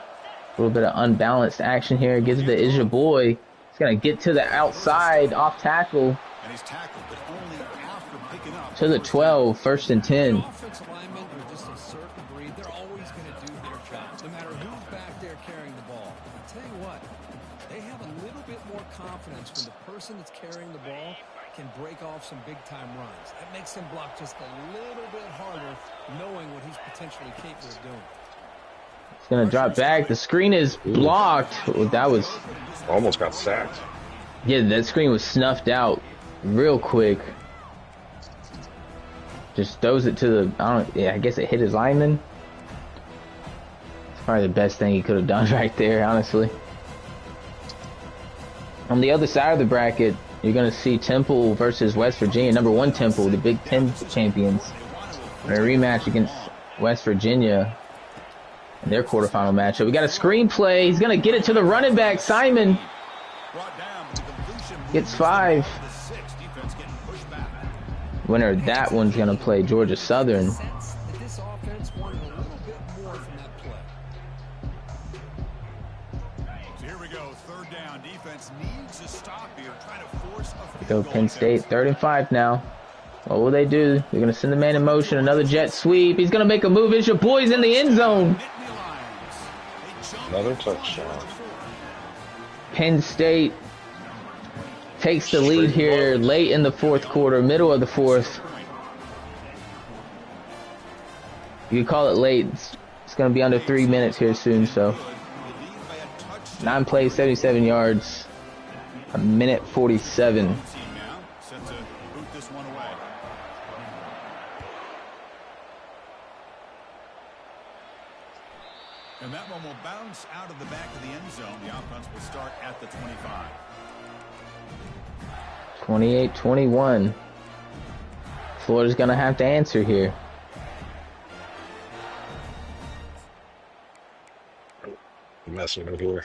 Speaker 2: little bit of unbalanced action here. Gives it to Is your boy. He's going to get to the outside off tackle.
Speaker 3: And he's tackled, but only after picking up.
Speaker 2: To the 12. 1st and 10.
Speaker 4: Offensive linemen are just a certain breed. They're always going to do their job, no matter who's back there carrying the ball. I'll tell you what, they have a little bit more confidence when the person that's carrying the ball can break off some big-time runs. That makes him block just a little bit harder, knowing what he's potentially capable of doing.
Speaker 2: He's going to drop back. The screen is blocked. Oh, that was...
Speaker 1: Almost got sacked.
Speaker 2: Yeah, that screen was snuffed out real quick. Just throws it to the... I guess it hit his lineman. It's probably the best thing he could have done right there, honestly. On the other side of the bracket, you're going to see Temple versus West Virginia. Number 1 Temple, the Big Ten champions. A rematch against West Virginia in their quarterfinal matchup. We got a screen play. He's going to get it to the running back, Simon. Gets 5. Winner of that one's going to play Georgia Southern.
Speaker 4: This offense wanted a little bit more from that play.
Speaker 3: Here we go, 3rd down. Defense needs to stop here. Try to force a
Speaker 2: We go Penn State, 3rd and 5 now. What will they do? They're going to send the man in motion. Another jet sweep. He's going to make a move. It's your boys in the end zone.
Speaker 1: Another touchdown.
Speaker 2: Penn State takes the lead here late in the fourth quarter, middle of the fourth. You could call it late. It's going to be under 3 minutes here soon, so. 9 plays, 77 yards. A minute 47.
Speaker 3: And that one will bounce out of the back of the end zone. The offense will start at the 25.
Speaker 2: 28-21. Florida's going to have to answer here.
Speaker 1: Messing with here.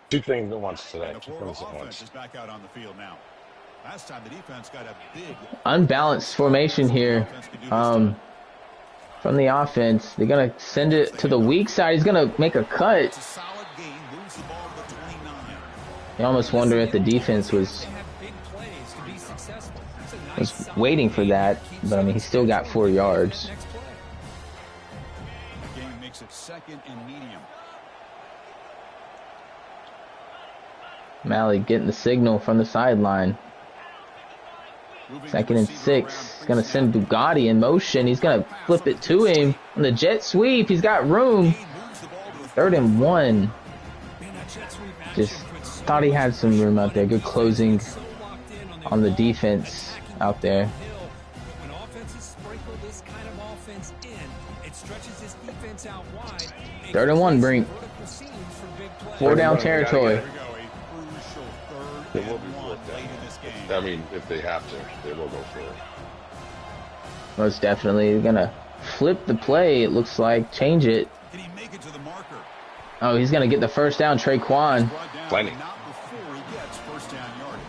Speaker 1: Two things at once today. Two things at once.
Speaker 3: Is back out on the field now. Last time the defense got a big
Speaker 2: unbalanced formation here. From the offense, they're gonna send it to the weak side. He's gonna make a cut. You almost wonder if the defense was waiting for that, but I mean, he still got 4 yards.
Speaker 3: The game makes it second and medium.
Speaker 2: Malley getting the signal from the sideline. 2nd and 6. He's going to send Bugatti in motion. He's going to flip it to him on the jet sweep. He's got room. 3rd and 1. Just thought he had some room out there. Good closing on the defense out there.
Speaker 4: When offenses sprinkle this kind of offense in, it stretches his defense out wide.
Speaker 2: 3rd and 1, Brink. 4 down territory.
Speaker 1: They will be fourth down. I mean, if they have to, they will go for it.
Speaker 2: Most definitely. They're going to flip the play, it looks like. Change it.
Speaker 3: Can he make it to the marker?
Speaker 2: Oh, he's going to get the first down. Traquan.
Speaker 1: Plenty.
Speaker 3: Not before he gets first down yardage.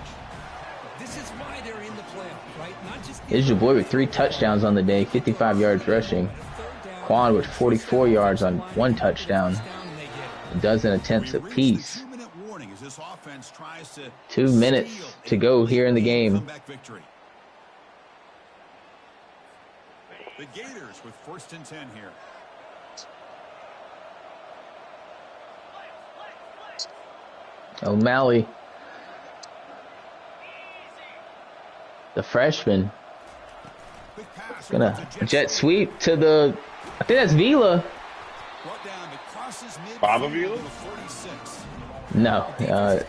Speaker 4: This is why they're in the playoff, right? Not just
Speaker 2: Here's your boy with 3 touchdowns on the day. 55 yards rushing. Quan with 44 yards on 1 touchdown. A dozen attempts apiece. 2 minutes to go here in the game.
Speaker 3: The Gators with 1st and 10 here.
Speaker 2: O'Malley, the freshman, gonna jet sweep to the, I think that's Vila.
Speaker 1: Baba Vila?
Speaker 2: No,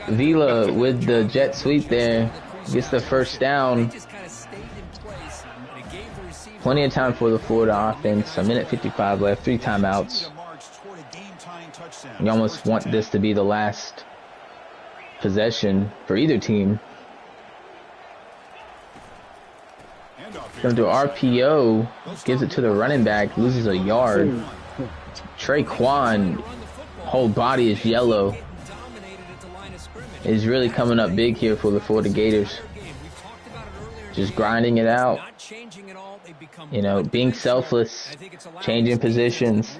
Speaker 2: Vila with the jet sweep there, gets the first down. Plenty of time for the Florida offense. 1:55 left, 3 timeouts. You almost want this to be the last possession for either team. Gonna do RPO, gives it to the running back, loses a yard. Traquan, whole body is yellow. Is really coming up big here for the Florida Gators. Just grinding it out. You know, being selfless, changing positions.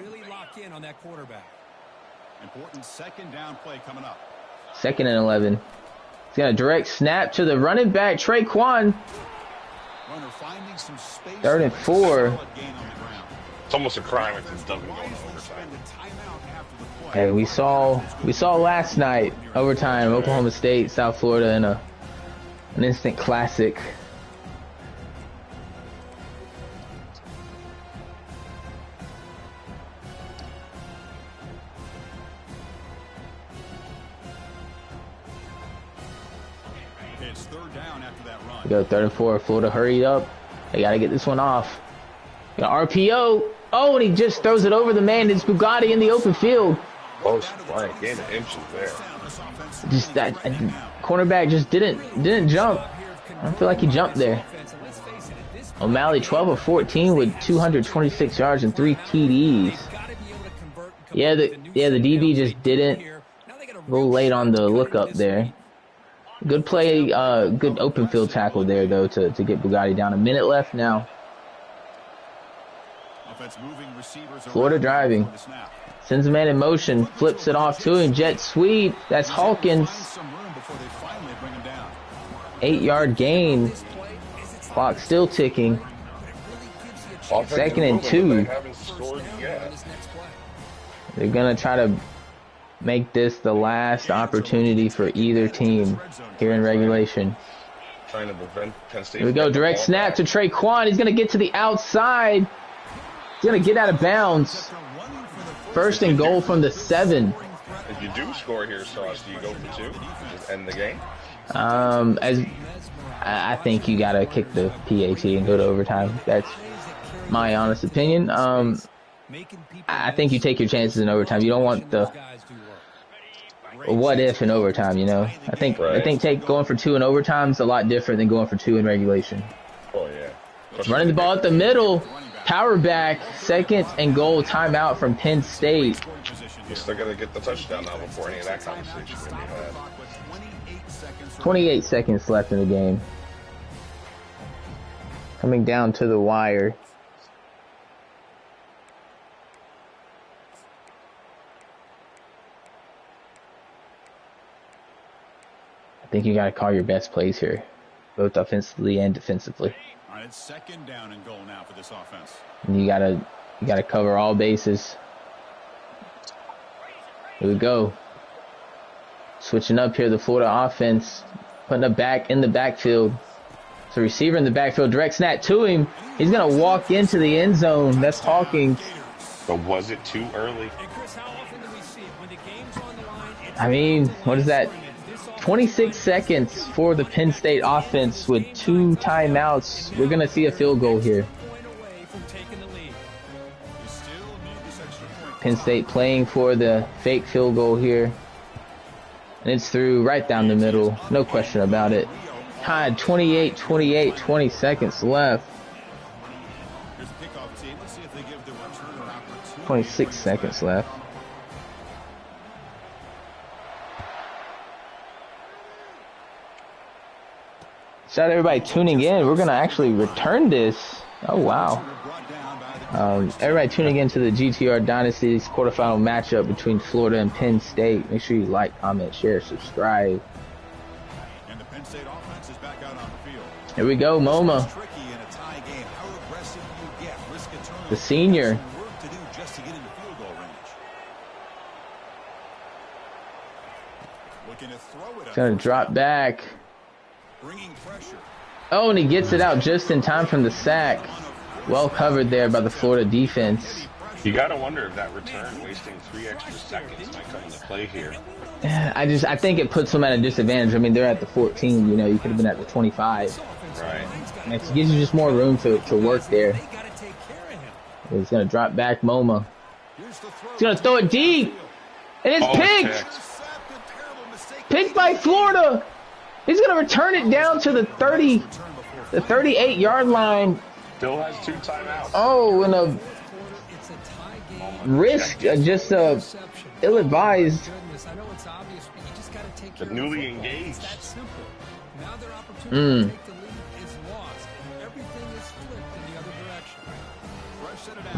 Speaker 3: Important 2nd down play coming up.
Speaker 2: 2nd and 11. He's got a direct snap to the running back, Traquan. 3rd and 4.
Speaker 1: It's almost a crime if it doesn't go in overtime.
Speaker 2: Hey, we saw last night overtime, Oklahoma State, South Florida in an instant classic.
Speaker 3: It's 3rd down after that run.
Speaker 2: We go 3rd and 4. Florida hurried up. They got to get this one off. Got RPO. Oh, and he just throws it over the man. It's Bugatti in the open field.
Speaker 1: Close play, gain of inches there.
Speaker 2: Just that cornerback just didn't jump. I don't feel like he jumped there. O'Malley 12 of 14 with 226 yards and 3 TDs. Yeah, the DB just didn't go late on the look up there. Good play, good open field tackle there though to get Bugatti down. 1 minute left now. Florida driving. Sends a man in motion, flips it off to him, jet sweep. That's Hawkins. 8-yard gain. Clock still ticking.
Speaker 1: Offense
Speaker 2: Second and
Speaker 1: moving,
Speaker 2: 2.
Speaker 1: but they haven't scored yet.
Speaker 2: They're going to try to make this the last opportunity for either team here in regulation.
Speaker 1: Trying to prevent Penn State.
Speaker 2: Here we go. Direct snap to Traquan. He's going to get to the outside. He's going to get out of bounds. First and goal from the 7.
Speaker 1: If you do score here, Sauce, do you go for 2? Just end the game?
Speaker 2: As I think you got to kick the PAT and go to overtime. That's my honest opinion. I think you take your chances in overtime. You don't want the what if in overtime, you know. I think going for 2 in overtime is a lot different than going for 2 in regulation.
Speaker 1: Oh yeah.
Speaker 2: Running the ball at the middle, power back, second and goal, timeout from Penn State.
Speaker 1: You're still gonna get the touchdown now before any of that conversation can be had.
Speaker 2: 28 seconds left in the game. Coming down to the wire. I think you got to call your best plays here, both offensively and defensively.
Speaker 3: All right, it's second down and goal now for this offense.
Speaker 2: And you gotta cover all bases. Here we go. Switching up here, the Florida offense, putting it back in the backfield. So receiver in the backfield, direct snap to him. He's gonna walk into the end zone. That's Hawkins.
Speaker 1: But was it too early?
Speaker 2: I mean, what is that? 26 seconds for the Penn State offense with 2 timeouts. We're going to see a field goal here. Penn State playing for the fake field goal here. And it's through right down the middle. No question about it. Tied 28-28, 20 seconds left. 26 seconds left. Shout out to everybody tuning in. We're going to actually return this. Oh, wow. Everybody tuning in to the GTR Dynasty's quarterfinal matchup between Florida and Penn State. Make sure you like, comment, share, subscribe.
Speaker 3: And the Penn State offense is back out on the field.
Speaker 2: Here we go, MoMA. The senior. He's going to drop back. Oh, and he gets it out just in time from the sack. Well covered there by the Florida defense.
Speaker 1: You got to wonder if that return, wasting 3 extra seconds, might come into play here.
Speaker 2: I think it puts them at a disadvantage. I mean, they're at the 14, you know, you could have been at the 25.
Speaker 1: Right.
Speaker 2: And it gives you just more room to work there. He's going to drop back MoMA. He's going to throw it deep. And it's picked. Picked by Florida. He's going to return it down to the 38-yard line.
Speaker 1: Still has 2 timeouts.
Speaker 2: Oh, and a risk, just ill-advised.
Speaker 1: The newly engaged.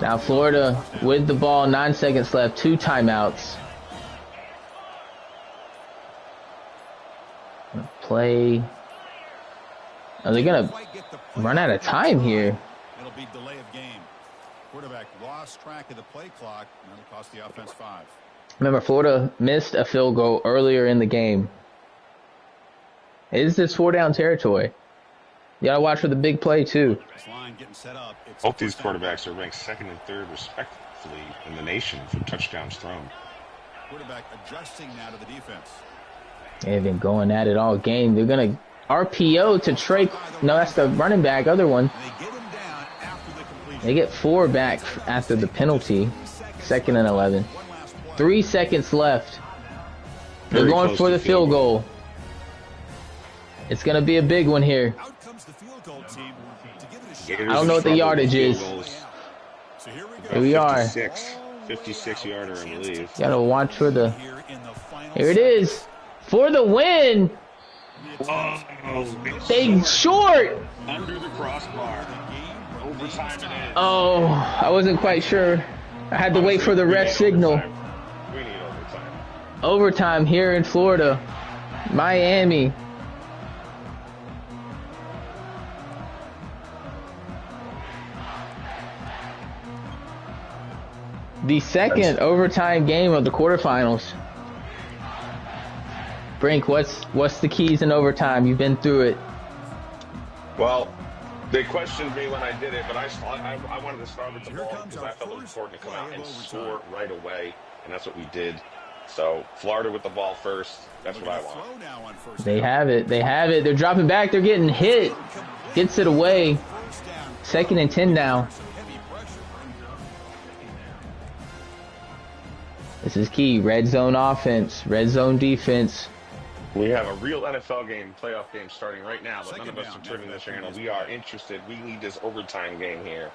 Speaker 2: Now Florida with the ball, 9 seconds left, 2 timeouts. Play. Are they gonna run out of time here?
Speaker 3: It'll be delay of game. Quarterback lost track of the play clock, and that'll cost the offense 5.
Speaker 2: Remember, Florida missed a field goal earlier in the game. Is this 4-down territory? You gotta watch for the big play too.
Speaker 1: Both these quarterbacks are ranked 2nd and 3rd respectively in the nation for touchdowns thrown.
Speaker 3: Quarterback adjusting now to the defense.
Speaker 2: They've been going at it all game. They're gonna RPO to Trey. No, that's the running back, other one. They get 4 back after the penalty. 2nd and 11. 3 seconds left. They're going for the field goal. It's going to be a big one here. I don't know what the yardage is. Here we are.
Speaker 1: 56-yarder, I believe.
Speaker 2: Got to watch for the... Here it is. For the win. They short.
Speaker 1: Under the crossbar. Overtime it is.
Speaker 2: Oh, I wasn't quite sure. I had to wait for the ref signal.
Speaker 1: We need overtime.
Speaker 2: Overtime here in Florida. Miami. The second overtime game of the quarterfinals. Brink, what's the keys in overtime? You've been through it.
Speaker 1: Well, they questioned me when I did it, but I wanted to start with the ball because I felt it was important to come out and score right away, and that's what we did. So Florida with the ball first. That's what I want.
Speaker 2: They have it. They have it. They're dropping back. They're getting hit. Gets it away. 2nd and 10 now. This is key. Red zone offense. Red zone defense.
Speaker 1: We have a real NFL game, playoff game starting right now, but none of us are turning this channel. We are interested. We need this overtime game here.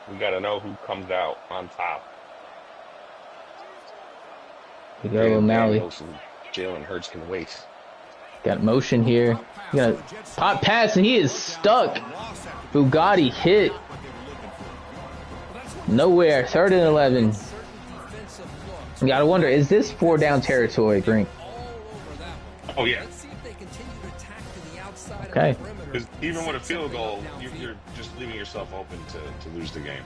Speaker 1: We got to know who comes out on top.
Speaker 2: We go, O'Malley.
Speaker 1: Jalen Hurts can wait.
Speaker 2: Got motion here. You got a pop pass, and he is stuck. Bugatti hit. Nowhere. 3rd and 11. You gotta wonder, is this 4-down territory, Brink?
Speaker 1: Oh, yeah.
Speaker 2: Okay.
Speaker 1: Because even with a field goal, you're just leaving yourself open to lose the game.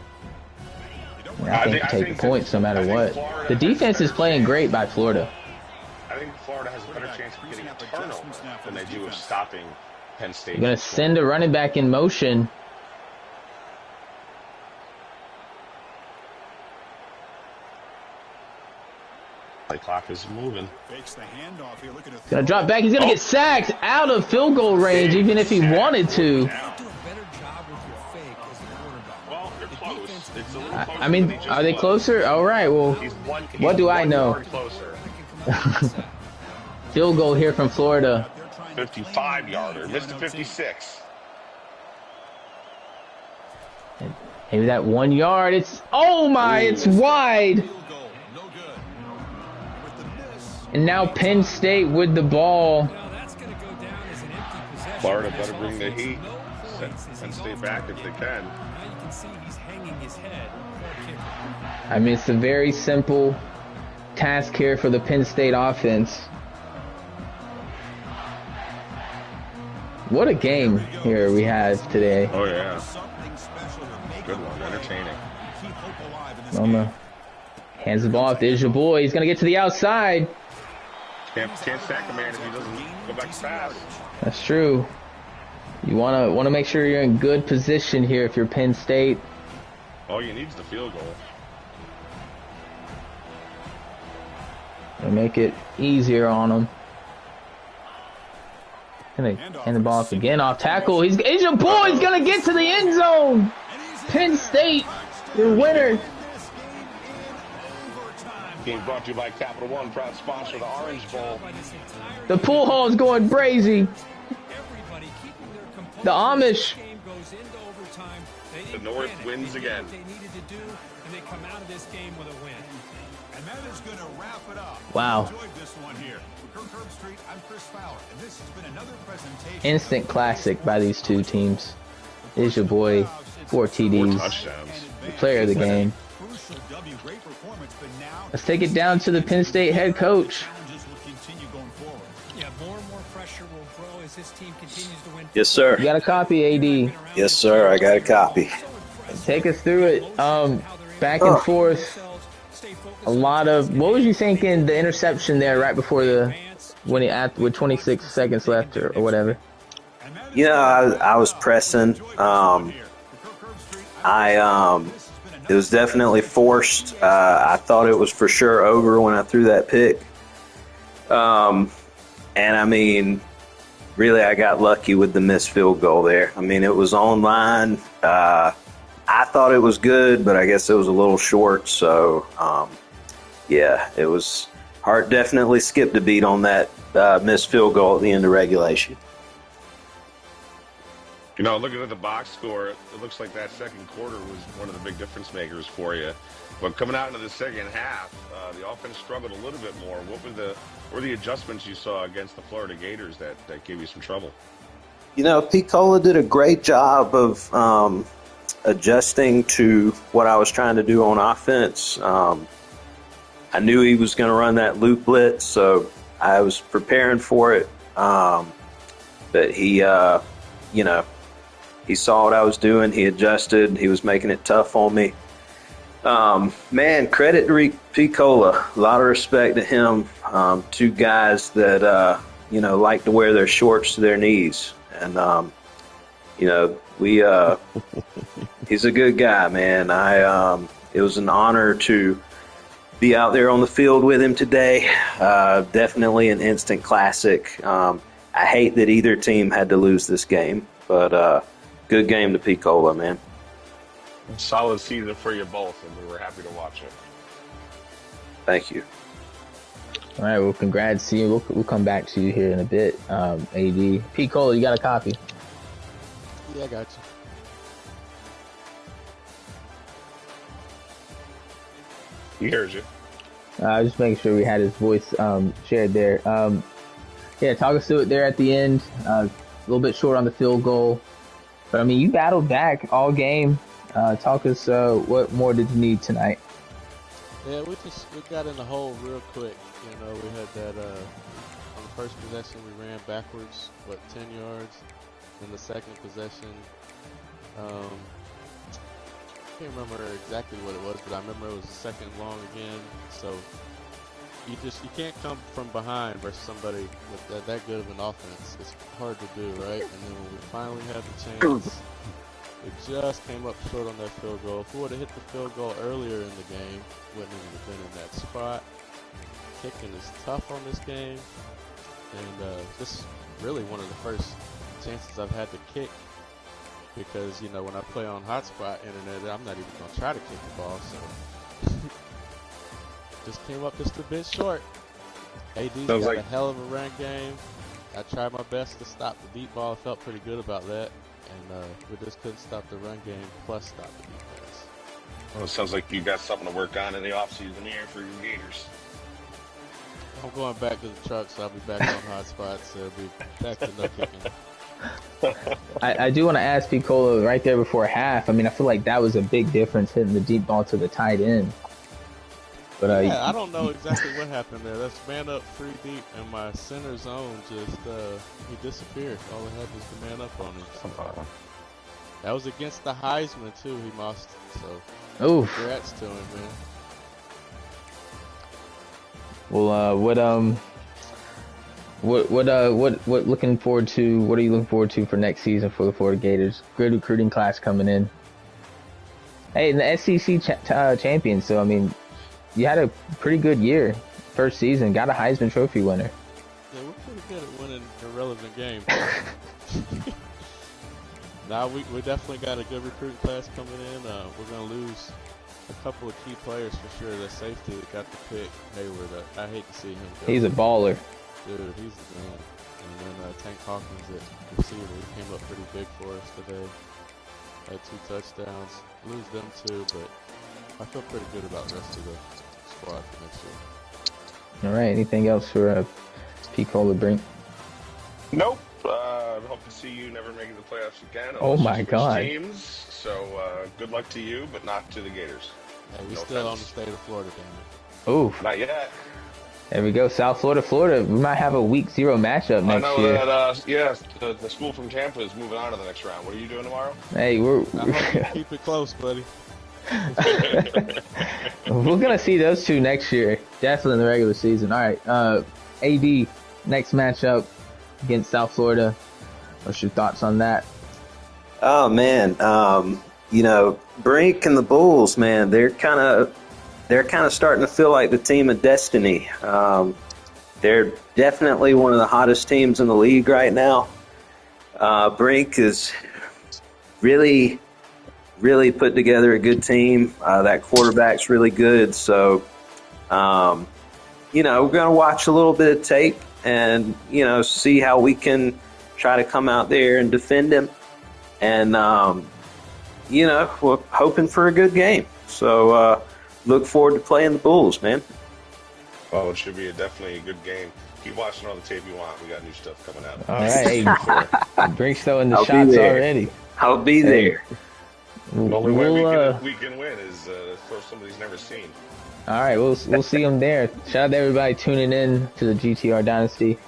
Speaker 2: I think you take the points no matter what. The defense is playing great by Florida.
Speaker 1: I think Florida has a better chance of getting a turnover than they do of stopping Penn State.
Speaker 2: You're going to send a running back in motion.
Speaker 1: The clock is moving.
Speaker 2: Going to drop back. He's going to get sacked out of field goal range, even if he wanted to. I mean, are they closer? All right, well, what do I know? Field goal here from Florida.
Speaker 1: 55-yarder. Missed a 56.
Speaker 2: Maybe that 1 yard. It's, oh my, it's wide. And now Penn State with the ball.
Speaker 1: Florida better bring the heat. Penn State back if they can.
Speaker 2: I mean, it's a very simple task here for the Penn State offense. What a game here we have today.
Speaker 1: Oh, yeah. Good one. Entertaining.
Speaker 2: Loma hands the ball off. There's your boy. He's going to get to the outside.
Speaker 1: Can't sack a man if he doesn't go back fast.
Speaker 2: That's true. You want to make sure you're in good position here if you're Penn State.
Speaker 1: All you need is the field goal.
Speaker 2: And make it easier on them. Gonna hand the ball off again, off tackle. He's your boy's gonna get to the end zone. Penn State, your winner.
Speaker 1: Game brought to you by Capital One, proud sponsor of the Orange Bowl.
Speaker 2: The pool hall is going crazy. The Amish.
Speaker 1: The North wins again.
Speaker 2: Wow. Instant classic by these two teams. Is your boy, 4 TDs, the player of the game. Let's take it down to the Penn State head coach.
Speaker 5: Yes, sir.
Speaker 2: You got a copy, AD?
Speaker 5: Yes, sir. I got a copy.
Speaker 2: Take us through it. Back and forth. A lot of. What was you thinking? The interception there right before with 26 seconds left or whatever.
Speaker 5: You know, I was pressing. It was definitely forced. I thought it was for sure over when I threw that pick. And I mean, really, I got lucky with the missed field goal there. I mean, it was online. I thought it was good, but I guess it was a little short. So, yeah, it was hard. Definitely skipped a beat on that missed field goal at the end of regulation.
Speaker 1: You know, looking at the box score, it looks like that second quarter was one of the big difference makers for you. But coming out into the second half, the offense struggled a little bit more. What were the adjustments you saw against the Florida Gators that gave you some trouble?
Speaker 5: You know, Picola did a great job of adjusting to what I was trying to do on offense. I knew he was going to run that loop blitz, so I was preparing for it. But he, you know, he saw what I was doing. He adjusted. He was making it tough on me. Man, credit to Picola. A lot of respect to him. Two guys that, like to wear their shorts to their knees. And, he's a good guy, man. It was an honor to be out there on the field with him today. Definitely an instant classic. I hate that either team had to lose this game, but good game to Picola, man.
Speaker 1: Solid season for you both, and we were happy to watch it.
Speaker 5: Thank you.
Speaker 2: All right, well, congrats to you. We'll come back to you here in a bit. AD. Picola, you got a copy?
Speaker 6: Yeah, I got you.
Speaker 1: He hears you.
Speaker 2: Just making sure we had his voice shared there. Talk us through it there at the end. A little bit short on the field goal. But, I mean, you battled back all game. Talk us, what more did you need tonight?
Speaker 6: Yeah, we got in the hole real quick. We had that, on the first possession, we ran backwards, 10 yards. In the second possession, I can't remember exactly what it was, but I remember it was a second long again. So you can't come from behind versus somebody with that good of an offense. It's hard to do, right? And then when we finally had the chance, we just came up short on that field goal. If we would have hit the field goal earlier in the game, wouldn't even have been in that spot. Kicking is tough on this game, and this is really one of the first chances I've had to kick, because when I play on hotspot internet, I'm not even gonna try to kick the ball, so just came up just a bit short. AD's got a hell of a run game. I tried my best to stop the deep ball. I felt pretty good about that, and we just couldn't stop the run game plus stop the defense.
Speaker 1: Well, it sounds like you got something to work on in the offseason here for your Gators.
Speaker 6: I'm going back to the truck, so I'll be back on hotspot, so I'll be back to no kicking.
Speaker 2: I do want to ask Picola right there before half. I mean, I feel like that was a big difference hitting the deep ball to the tight end. But
Speaker 6: I don't know exactly what happened there. That's man up 3 deep, and my center zone just he disappeared. All I had was the man up on him. So. That was against the Heisman too. He lost. So congrats to him, man.
Speaker 2: Well, what looking forward to? What are you looking forward to for next season for the Florida Gators? Good recruiting class coming in. Hey, the SEC champion. So I mean, you had a pretty good year, first season. Got a Heisman Trophy winner.
Speaker 6: Yeah, we're pretty good at winning irrelevant games. Now we definitely got a good recruiting class coming in. We're gonna lose a couple of key players for sure. The safety that got the pick, Hayward. I hate to see him go.
Speaker 2: He's a baller.
Speaker 6: Dude, he's the man. And then Tank Hawkins at receiver, he came up pretty big for us today. Had 2 touchdowns. Lose them too, but I feel pretty good about the rest of the squad for next year.
Speaker 2: All right. Anything else for Picola Brink?
Speaker 1: Nope. Hope to see you never making the playoffs again.
Speaker 2: Oh my God.
Speaker 1: Teams. So good luck to you, but not to the Gators.
Speaker 6: Hey, we still on the state of Florida, damn
Speaker 2: it. Oof.
Speaker 1: Not yet.
Speaker 2: There we go. South Florida. We might have a week 0 matchup next year.
Speaker 1: I know that, the school from Tampa is moving on to the next round. What are you doing tomorrow?
Speaker 2: Hey,
Speaker 6: I hope you keep it close, buddy.
Speaker 2: We're going to see those two next year. Definitely in the regular season. All right. AD, next matchup against South Florida. What's your thoughts on that?
Speaker 5: Oh, man. Brink and the Bulls, man, they're kind of starting to feel like the team of destiny. They're definitely one of the hottest teams in the league right now. Brink is really put together a good team. That quarterback's really good. So, we're going to watch a little bit of tape and, see how we can try to come out there and defend him. And, we're hoping for a good game. So, look forward to playing the Bulls, man.
Speaker 1: Well, it should be definitely a good game. Keep watching all the tape you want. We got new stuff coming out.
Speaker 2: All right. Brink's throwing the shots already.
Speaker 5: I'll be there.
Speaker 1: The only way we can win is throw somebody he's never seen.
Speaker 2: All right, we'll see him there. Shout out to everybody tuning in to the GTR Dynasty.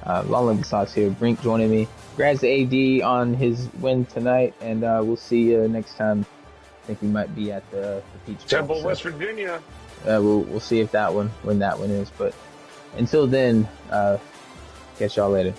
Speaker 2: Long Living Sauce here. Brink joining me. Congrats to AD on his win tonight, and we'll see you next time think we might be at the Peach Bowl.
Speaker 1: Temple,
Speaker 2: So,
Speaker 1: West Virginia.
Speaker 2: we'll see if when that one is. But until then, catch y'all later.